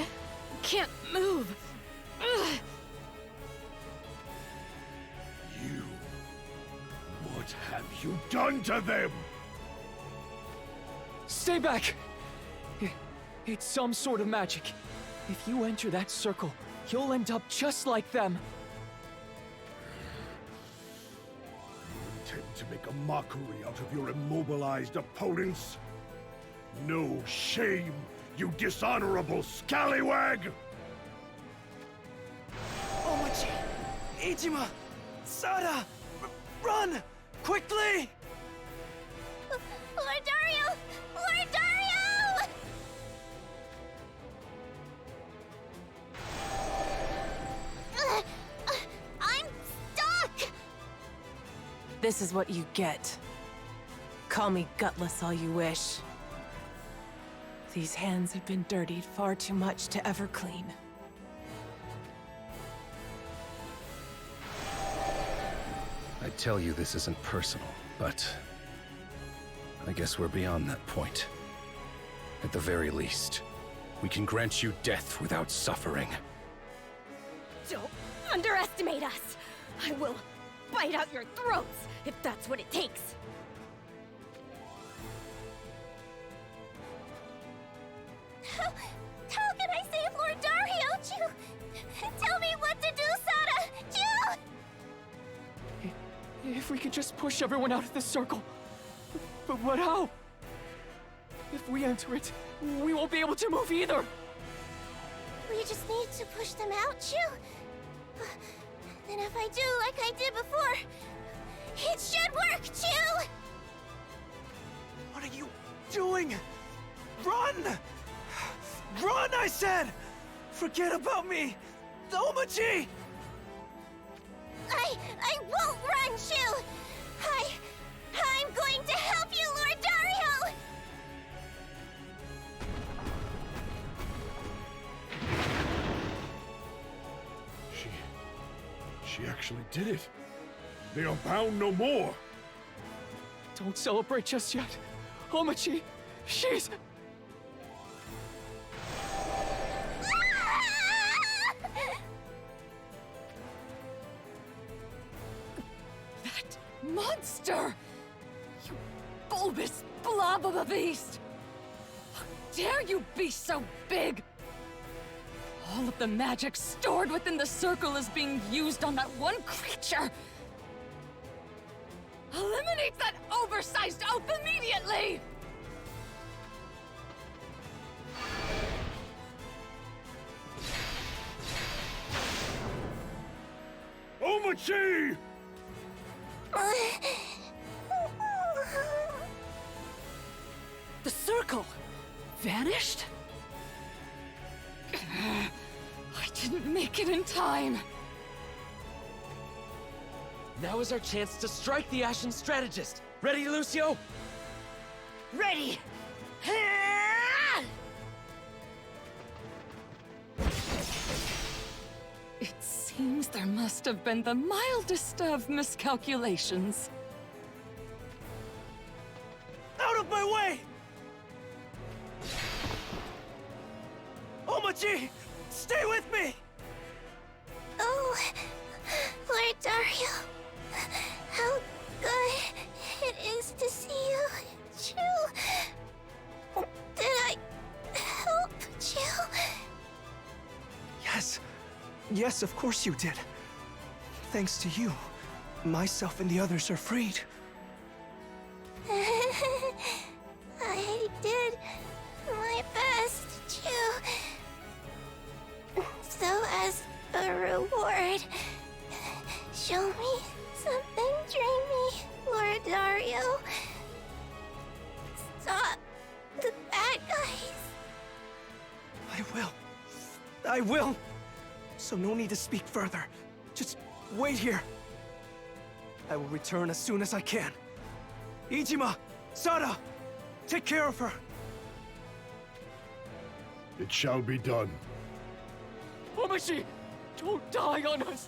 can't move. You... What have you done to them? Stay back! It's some sort of magic. If you enter that circle, you'll end up just like them. You intend to make a mockery out of your immobilized opponents? No shame, you dishonorable scallywag! Omachi! Ijima! Sada! Run! Quickly! Lord Dario! Lord Dario! I'm stuck! This is what you get. Call me gutless all you wish. These hands have been dirtied far too much to ever clean. I tell you this isn't personal, but I guess we're beyond that point. At the very least, we can grant you death without suffering. Don't underestimate us! I will bite out your throats, if that's what it takes! How can I save Lord Dario, Chew? Tell me what to do, Sada! Chew! If we could just push everyone out of this circle. But what how? If we enter it, we won't be able to move either! We just need to push them out, Chew. Then if I do like I did before, it should work, Chew! What are you doing? Run! Run, I said! Forget about me! Omachi! I won't run, Chew! I'm going to help you, Lord Dario! She actually did it. They are bound no more. Don't celebrate just yet. Omachi, she's... That monster! You bulbous blob of a beast! How dare you be so big! All of the magic stored within the circle is being used on that one creature! Eliminate that oversized oaf immediately! Omachi! The circle! Vanished? I didn't make it in time. Now is our chance to strike the Ashen Strategist. Ready, Lucio? Ready! It seems there must have been the mildest of miscalculations. Out of my way! Omachi! Stay with me! Oh, Lord Dario. How good it is to see you, Chu. Did I help you? Yes. Yes, of course you did. Thanks to you, myself and the others are freed. I did my best, Chu. So as a reward, show me something dreamy, Lord Dario. Stop the bad guys. I will. So no need to speak further. Just wait here. I will return as soon as I can. Ijima, Sada, take care of her. It shall be done. Omachi! Don't die on us!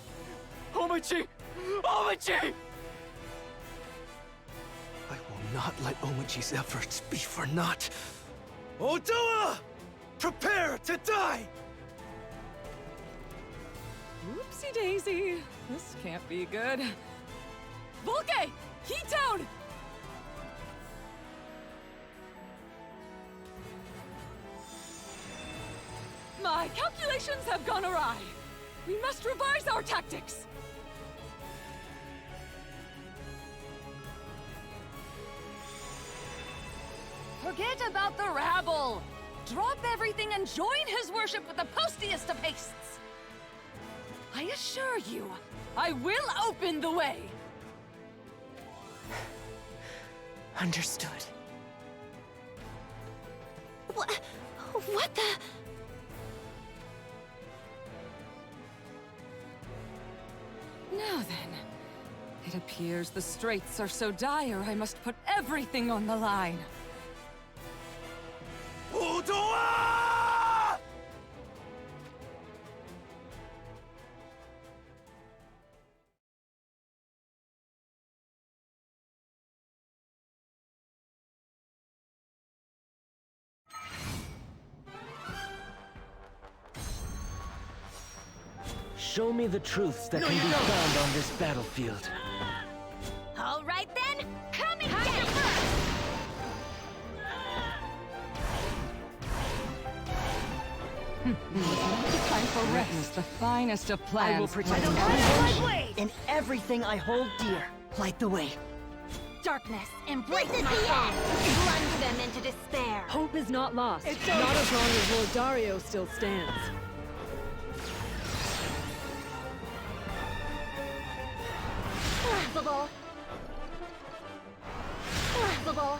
Omachi! Omachi! I will not let Omachi's efforts be for naught. Odoa! Prepare to die! Oopsie daisy. This can't be good. Volke! Ketone! My calculations have gone awry. We must revise our tactics. Forget about the rabble. Drop everything and join his worship with the postiest of hastes. I assure you, I will open the way. Understood. What the? Now then, it appears the straits are so dire I must put everything on the line. Odoa! Show me the truths that can be found on this battlefield. All right then, come and get it! Time for rest. The finest of plans. I will protect everyone and everything I hold dear. Light the way. Darkness, embrace my hand! Plunge them into despair! Hope is not lost. Not as long as Lord Dario still stands. Laughable! Laughable!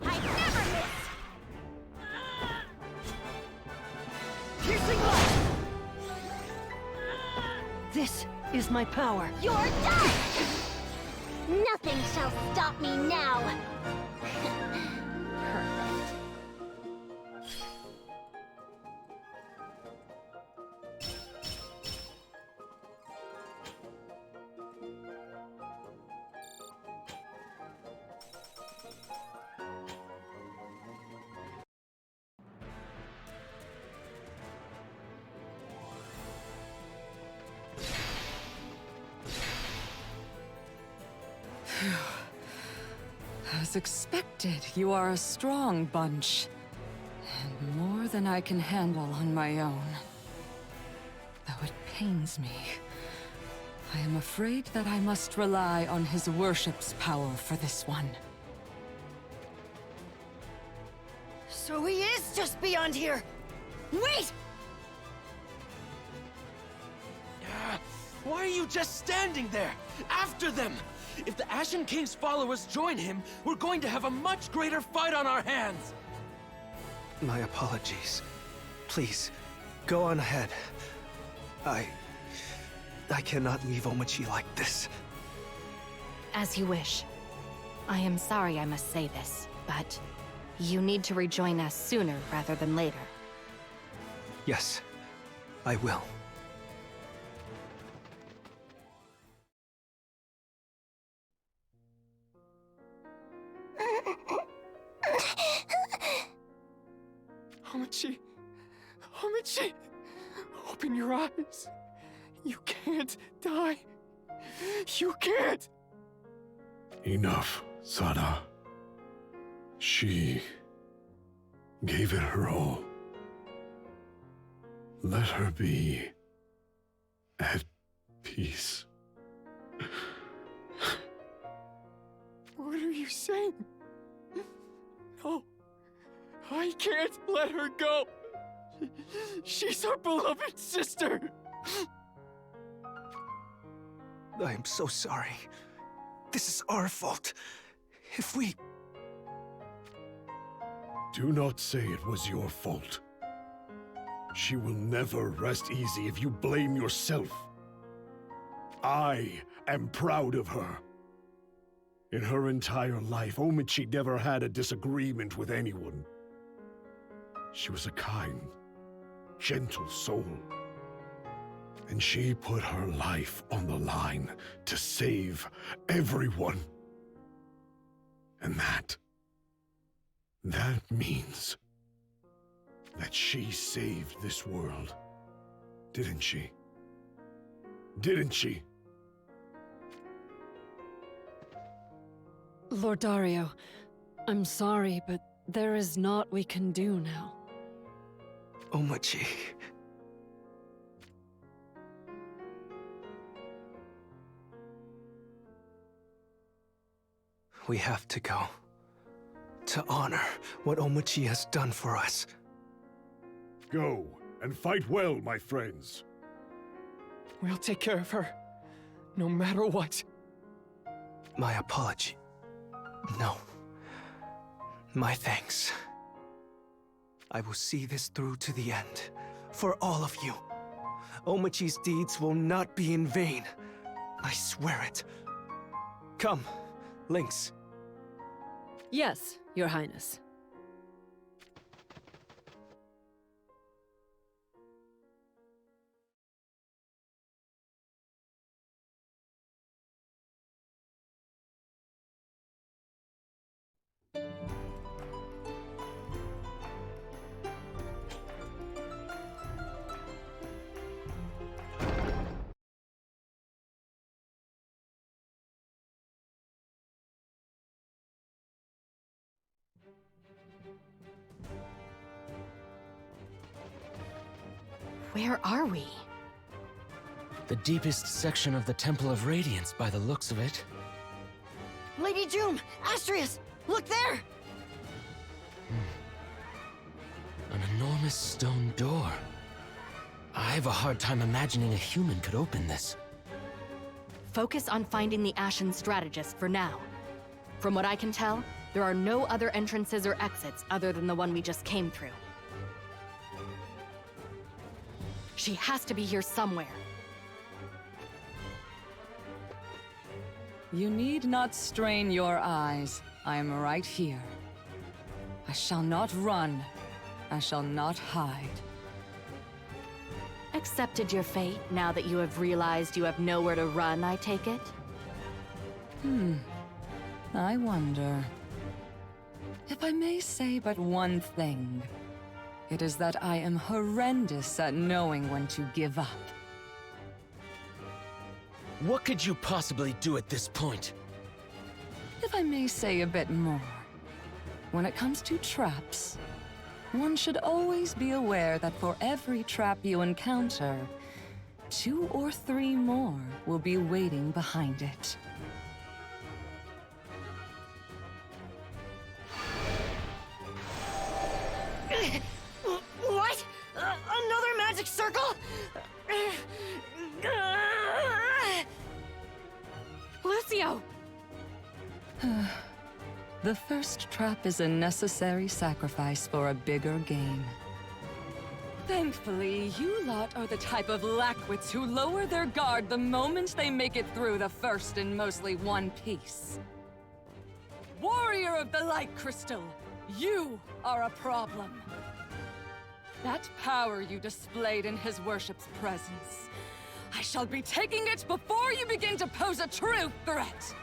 I never miss! Piercing light! This is my power. You're done! Nothing shall stop me now! Perfect. As expected, you are a strong bunch. And more than I can handle on my own. Though it pains me, I am afraid that I must rely on his worship's power for this one. So he is just beyond here. Wait! Why are you just standing there? After them! If the Ashen King's followers join him, we're going to have a much greater fight on our hands! My apologies. Please, go on ahead. I cannot leave Omochi like this. As you wish. I am sorry I must say this, but you need to rejoin us sooner rather than later. Yes, I will. Omochi! Omochi! Open your eyes! You can't die! You can't! Enough, Sada. She gave it her all. Let her be at peace. What are you saying? No, I can't let her go. She's our beloved sister. I am so sorry. This is our fault. If we... Do not say it was your fault. She will never rest easy if you blame yourself. I am proud of her. In her entire life, Omochi never had a disagreement with anyone. She was a kind, gentle soul. And she put her life on the line to save everyone. And that means that she saved this world. Didn't she? Didn't she? Lord Dario, I'm sorry, but there is naught we can do now. Omochi. We have to go. To honor what Omochi has done for us. Go, and fight well, my friends. We'll take care of her, no matter what. My apology. No. My thanks. I will see this through to the end. For all of you. Omochi's deeds will not be in vain. I swear it. Come, Lynx. Yes, Your Highness. Where are we? The deepest section of the Temple of Radiance, by the looks of it. Lady Doom! Astrius! Look there! An enormous stone door. I have a hard time imagining a human could open this. Focus on finding the Ashen Strategist for now. From what I can tell, there are no other entrances or exits other than the one we just came through. She has to be here somewhere. You need not strain your eyes. I am right here. I shall not run. I shall not hide. Accepted your fate now that you have realized you have nowhere to run, I take it? I wonder. If I may say but one thing, it is that I am horrendous at knowing when to give up. What could you possibly do at this point? If I may say a bit more, when it comes to traps, one should always be aware that for every trap you encounter, 2 or 3 more will be waiting behind it. What? Another magic circle? Lucio! The first trap is a necessary sacrifice for a bigger game. Thankfully, you lot are the type of lackwits who lower their guard the moment they make it through the first in mostly one piece. Warrior of the Light Crystal, you are a problem. That power you displayed in his worship's presence, I shall be taking it before you begin to pose a true threat!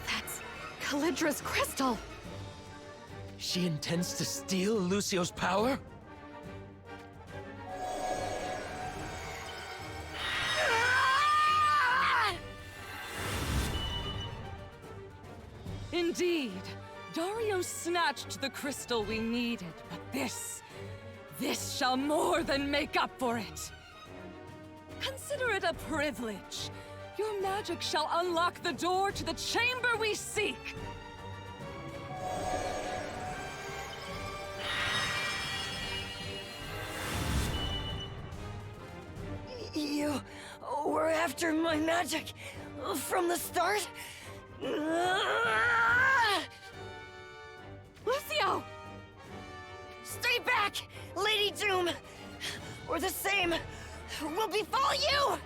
That's Calydra's crystal! She intends to steal Lucio's power? Indeed, Dario snatched the crystal we needed, but this shall more than make up for it. Consider it a privilege. Your magic shall unlock the door to the chamber we seek. You were after my magic from the start? Lucio! Stay back, Lady Doom! Or the same will befall you!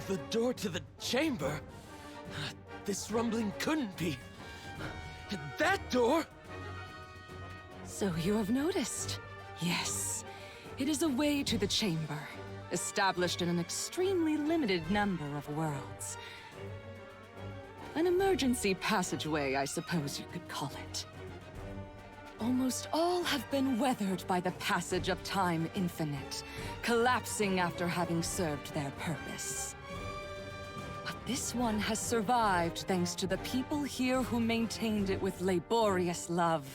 The door to the chamber? This rumbling couldn't be. That door? So you have noticed. Yes, it is a way to the chamber, established in an extremely limited number of worlds. An emergency passageway, I suppose you could call it. Almost all have been weathered by the passage of time infinite, collapsing after having served their purpose. But this one has survived thanks to the people here who maintained it with laborious love.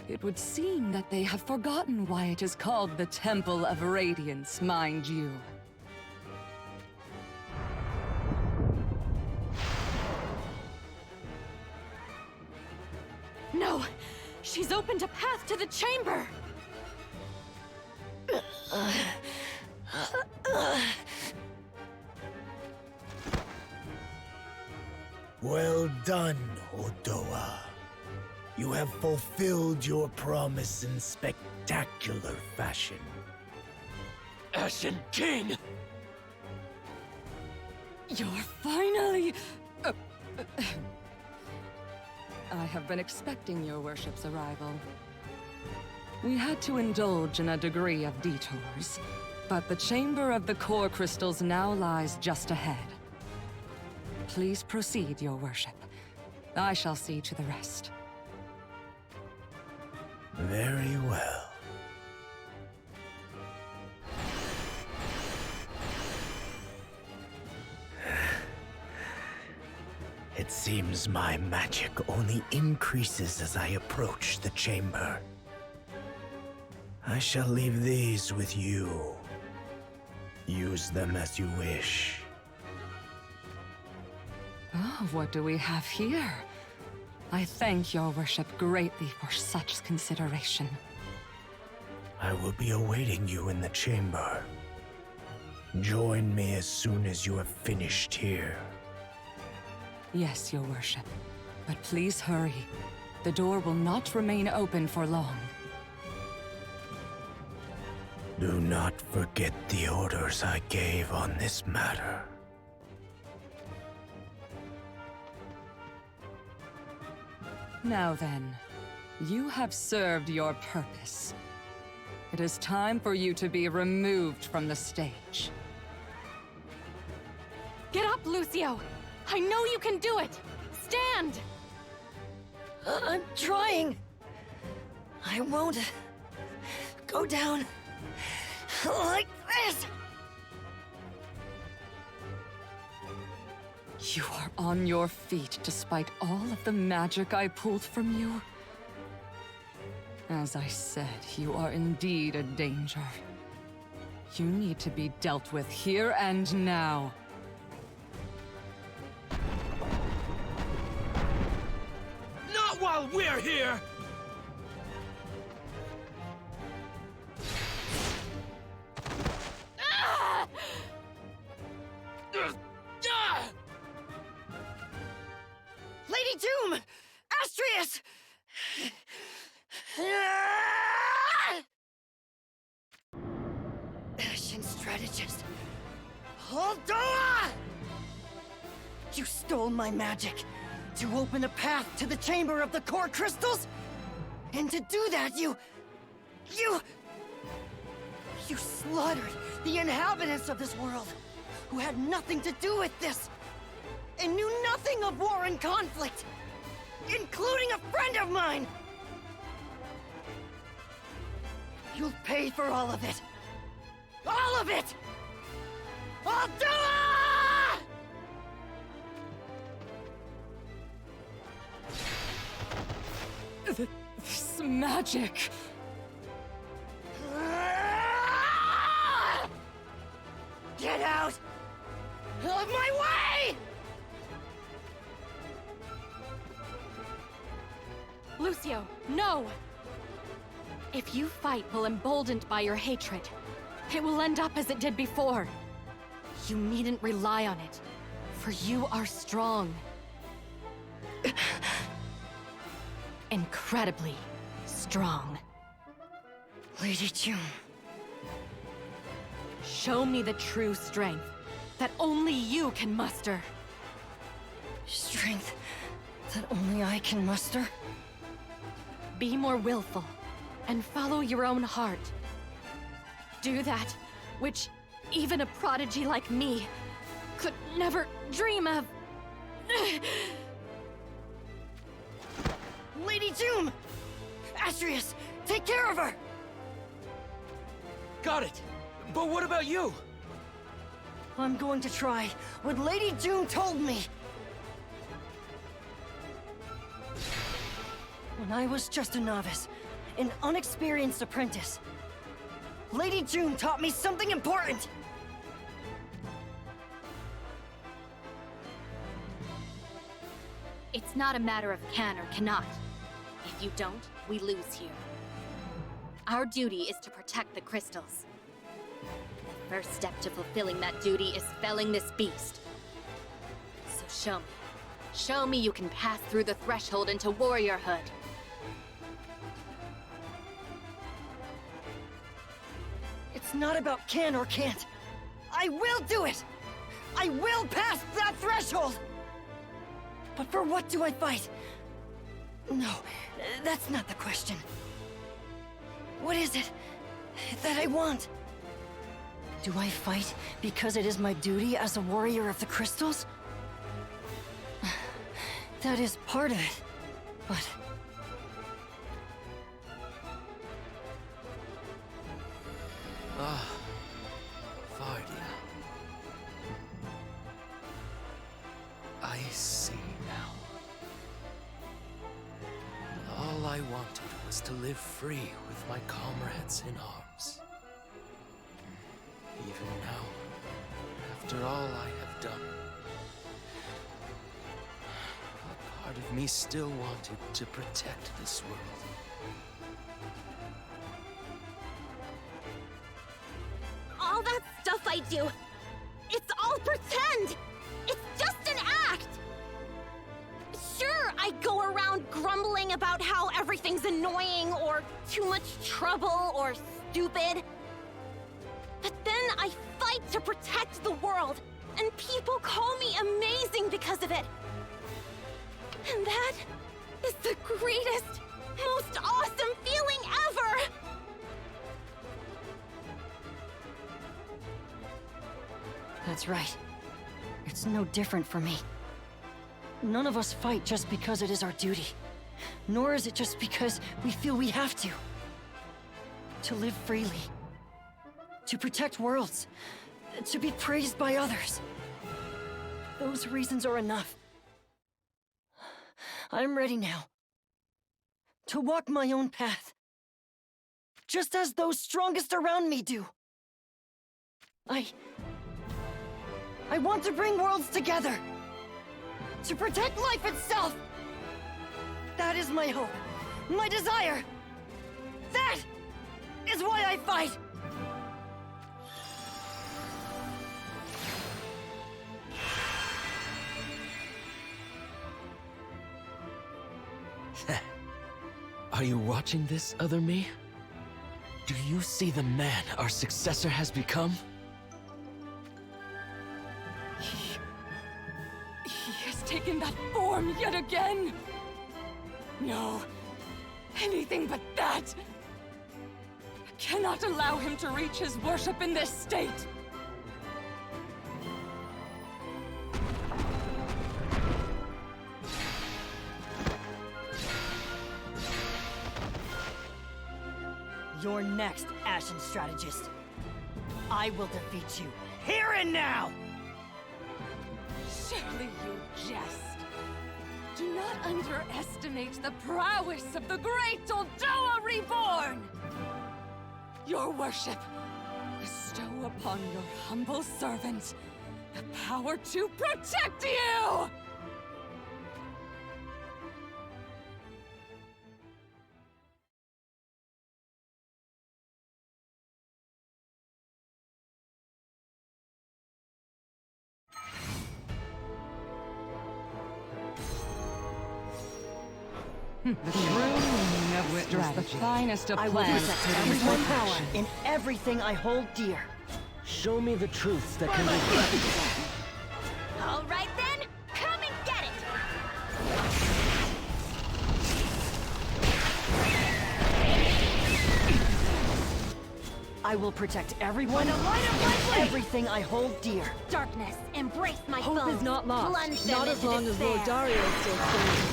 It would seem that they have forgotten why it is called the Temple of Radiance, mind you. No! She's opened a path to the chamber! Well done, Odoa. You have fulfilled your promise in spectacular fashion. Ashen King! You're finally... I have been expecting your worship's arrival. We had to indulge in a degree of detours, but the chamber of the core crystals now lies just ahead. Please proceed, your worship. I shall see to the rest. Very well. It seems my magic only increases as I approach the chamber. I shall leave these with you. Use them as you wish. Oh, what do we have here? I thank your worship greatly for such consideration. I will be awaiting you in the chamber. Join me as soon as you have finished here. Yes, your worship. But please hurry. The door will not remain open for long. Do not forget the orders I gave on this matter. Now then, you have served your purpose. It is time for you to be removed from the stage. Get up, Lucio! I know you can do it! Stand! I'm trying. I won't go down like this. You are on your feet despite all of the magic I pulled from you. As I said, you are indeed a danger. You need to be dealt with here and now. Not while we're here! Ah! Doom! Astrius! Ashen strategist. Holdoa! You stole my magic to open a path to the chamber of the core crystals? And to do that, you slaughtered the inhabitants of this world, who had nothing to do with this, and knew nothing of war and conflict, including a friend of mine! You'll pay for all of it! All of it! Aldua! This magic! Get out of my way! Lucio, no! If you fight while emboldened by your hatred, it will end up as it did before. You needn't rely on it, for you are strong. Incredibly strong. Lady June. Show me the true strength that only you can muster. Strength that only I can muster? Be more willful and follow your own heart. Do that which even a prodigy like me could never dream of. Lady June! Astrius, take care of her! Got it! But what about you? I'm going to try what Lady June told me. When I was just a novice, an unexperienced apprentice, Lady June taught me something important! It's not a matter of can or cannot. If you don't, we lose here. Our duty is to protect the crystals. The first step to fulfilling that duty is felling this beast. So show me. Show me you can pass through the threshold into warriorhood. It's not about can or can't. I will do it! I will pass that threshold! But for what do I fight? No, that's not the question. What is it that I want? Do I fight because it is my duty as a warrior of the crystals? That is part of it, but... Ah, Vardia. I see now. All I wanted was to live free with my comrades in arms. Even now, after all I have done, a part of me still wanted to protect this world. All that stuff I do, it's all pretend! It's just an act! Sure, I go around grumbling about how everything's annoying or too much trouble or stupid. But then I fight to protect the world, and people call me amazing because of it. And that is the greatest, most awesome feeling ever! That's right. It's no different for me. None of us fight just because it is our duty. Nor is it just because we feel we have to. To live freely. To protect worlds. To be praised by others. Those reasons are enough. I'm ready now. To walk my own path. Just as those strongest around me do. I want to bring worlds together. To protect life itself. That is my hope. My desire. That is why I fight. Are you watching this, other me? Do you see the man our successor has become? He has taken that form yet again! No. Anything but that! I cannot allow him to reach his worship in this state! You're next, Ashen Strategist. I will defeat you, here and now! Surely you jest. Do not underestimate the prowess of the great Oldoa Reborn! Your worship, bestow upon your humble servant the power to protect you! The true meaning of strategy, the finest of I will plans. protect every power in everything I hold dear. Show me the truths that can be... All right then, come and get it! I will protect everyone, everything I hold dear. Darkness, embrace my Hope foes. is not lost. Plunge them Not as into long as Lord despair. Dario is still standing.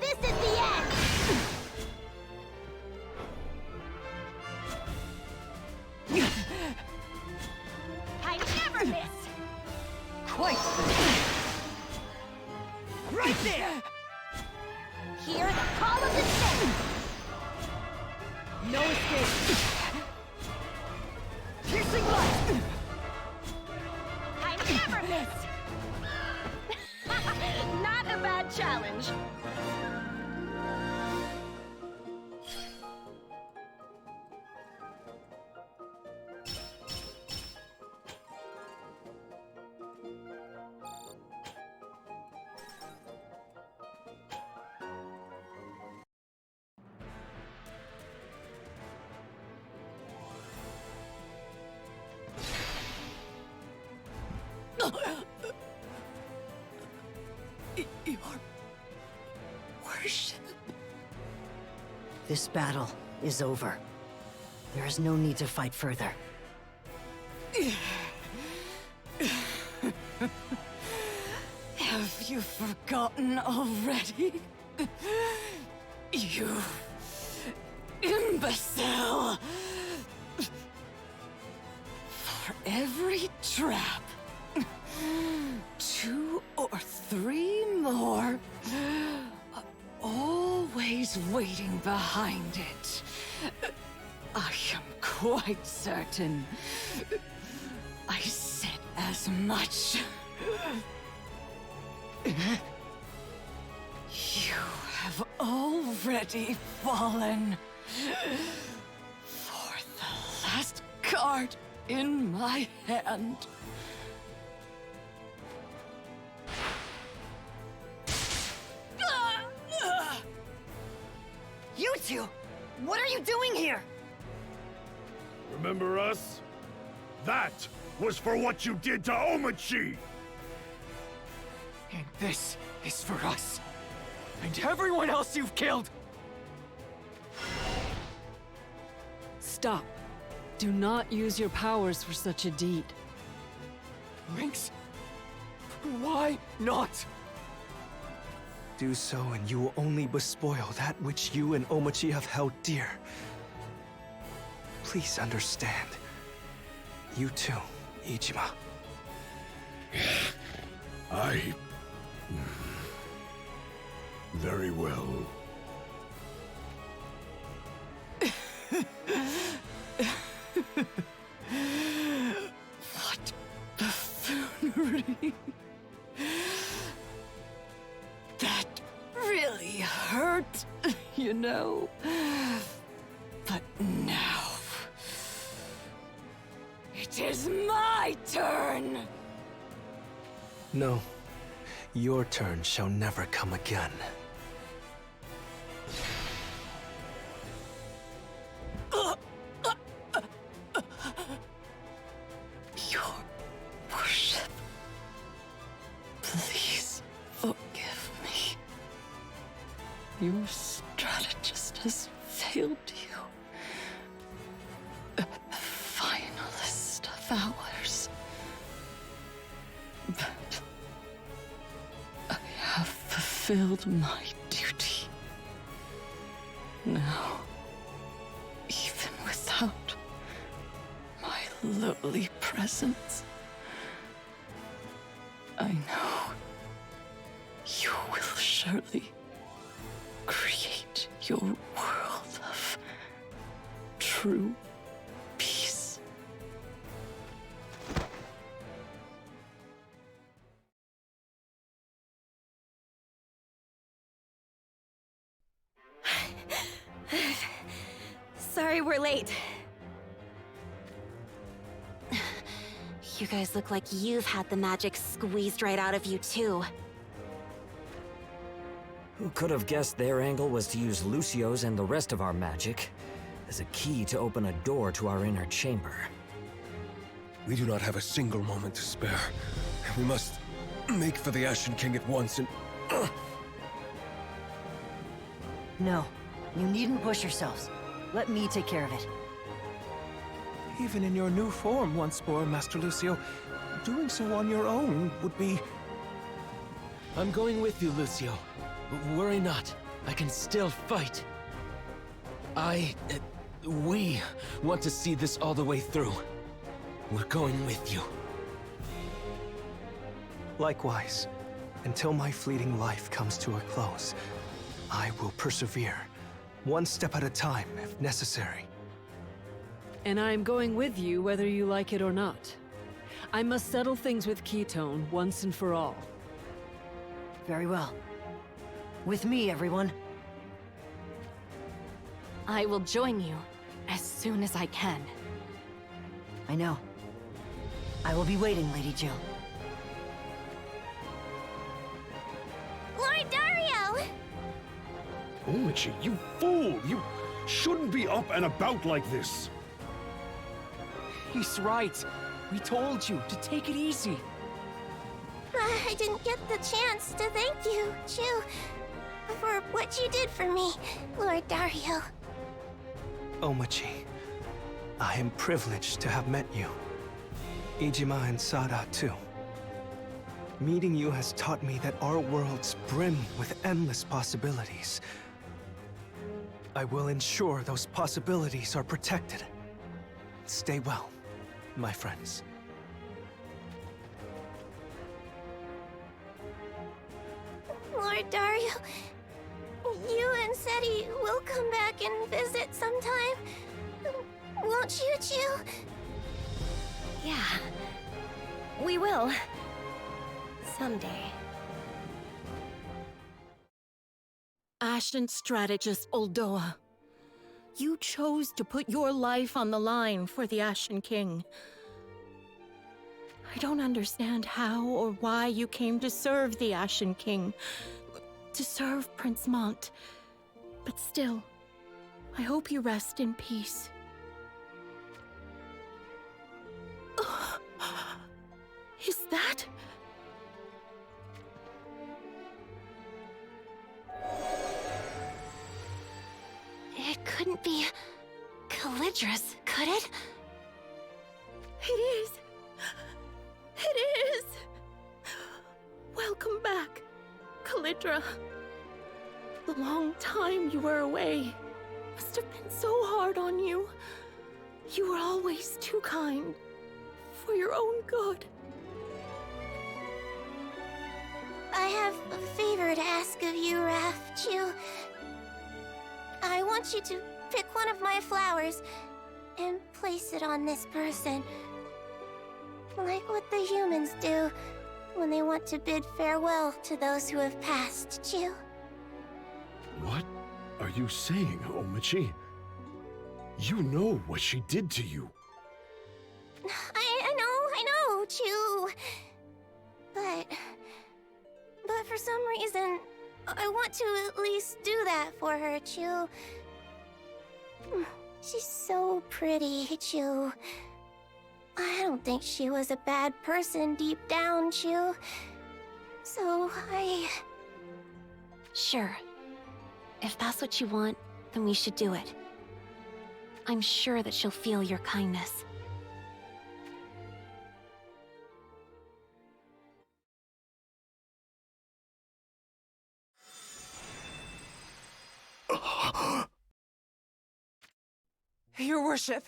This is the end! I never miss! Quite. Right there! Hear the call of the snake! No escape! Piercing light! I never miss! Not a bad challenge. Your worship. This battle is over. There is no need to fight further. Have you forgotten already? You imbecile! For every trap, 2 or 3 more are always waiting behind it. I am quite certain. I said as much. You have already fallen for the last card in my hand. You two! What are you doing here? Remember us? That was for what you did to Omachi! And this is for us. And everyone else you've killed! Stop. Do not use your powers for such a deed. Lynx? Why not? Do so, and you will only bespoil that which you and Omachi have held dear. Please understand. You too, Ichima. Very well. What buffoonery. That really hurt, you know. But now, it is my turn. No. Your turn shall never come again. Your worship, please forgive me. Your strategist has failed you. The finalist of ours. But I have fulfilled my duty. Now, even without my lowly presence, I know you will surely create your world of true peace. Sorry we're late. You guys look like you've had the magic squeezed right out of you, too. Who could have guessed their angle was to use Lucio's and the rest of our magic as a key to open a door to our inner chamber? We do not have a single moment to spare. We must make for the Ashen King at once and... No, you needn't push yourselves. Let me take care of it. Even in your new form once more, Master Lucio, doing so on your own would be... I'm going with you, Lucio. But worry not. I can still fight. We want to see this all the way through. We're going with you. Likewise, until my fleeting life comes to a close, I will persevere, one step at a time if necessary. And I'm going with you whether you like it or not. I must settle things with Ketone once and for all. Very well. With me, everyone. I will join you as soon as I can. I know. I will be waiting, Lady Jill. Lord Dario! Omichi, you fool! You shouldn't be up and about like this! He's right. We told you to take it easy. I didn't get the chance to thank you, Chu, for what you did for me, Lord Dario. Omichi, I am privileged to have met you. Ijima and Sada, too. Meeting you has taught me that our worlds brim with endless possibilities. I will ensure those possibilities are protected. Stay well, my friends. Lord Dario, you and Seti will come back and visit sometime. Won't you, Chu? Yeah. We will. Someday. Ashen strategist Uldoa, you chose to put your life on the line for the Ashen King. I don't understand how or why you came to serve the Ashen King, to serve Prince Mont. But still, I hope you rest in peace. Is that... It couldn't be Calidras, could it? It is. It is. Welcome back, Calidra. The long time you were away must have been so hard on you. You were always too kind, for your own good. I have a favor to ask of you, Raph, Chu. I want you to pick one of my flowers and place it on this person. Like what the humans do when they want to bid farewell to those who have passed, Chu. What are you saying, Omichi? You know what she did to you. I know, Chu. But for some reason, I want to at least do that for her, Chu. She's so pretty, Chu. I don't think she was a bad person deep down, Chu. So Sure. If that's what you want, then we should do it. I'm sure that she'll feel your kindness. Your worship.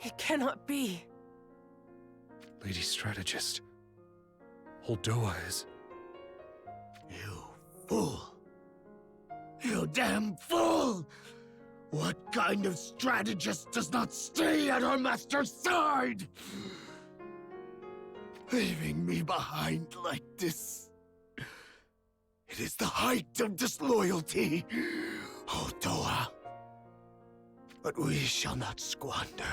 It cannot be. Lady Strategist. Holdoa is... You fool! You damn fool! What kind of strategist does not stay at her master's side? Leaving me behind like this. It is the height of disloyalty, Holdoa. But we shall not squander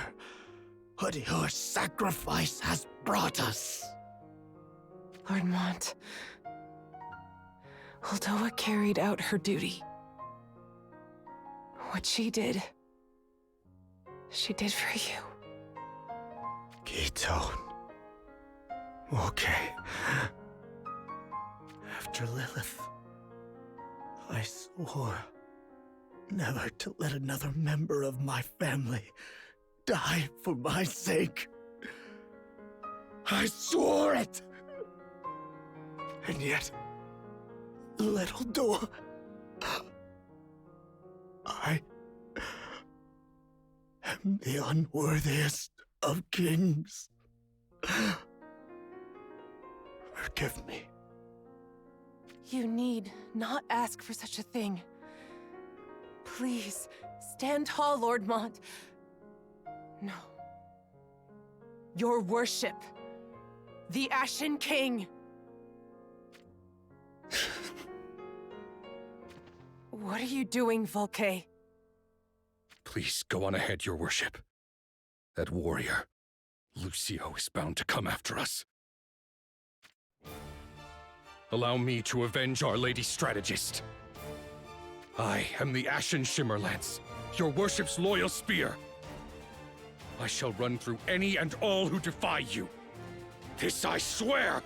what your sacrifice has brought us. Lord Mont. Holdoa carried out her duty. What she did for you. Ketone. Okay. After Lilith, I swore never to let another member of my family die for my sake. I swore it! And yet, little door, I am the unworthiest of kings. Forgive me. You need not ask for such a thing. Please, stand tall, Lord Mont. No. Your worship. The Ashen King. What are you doing, Volkay? Please go on ahead, your worship. That warrior, Lucio, is bound to come after us. Allow me to avenge Our Lady Strategist. I am the Ashen Shimmerlance, your worship's loyal spear. I shall run through any and all who defy you. This I swear!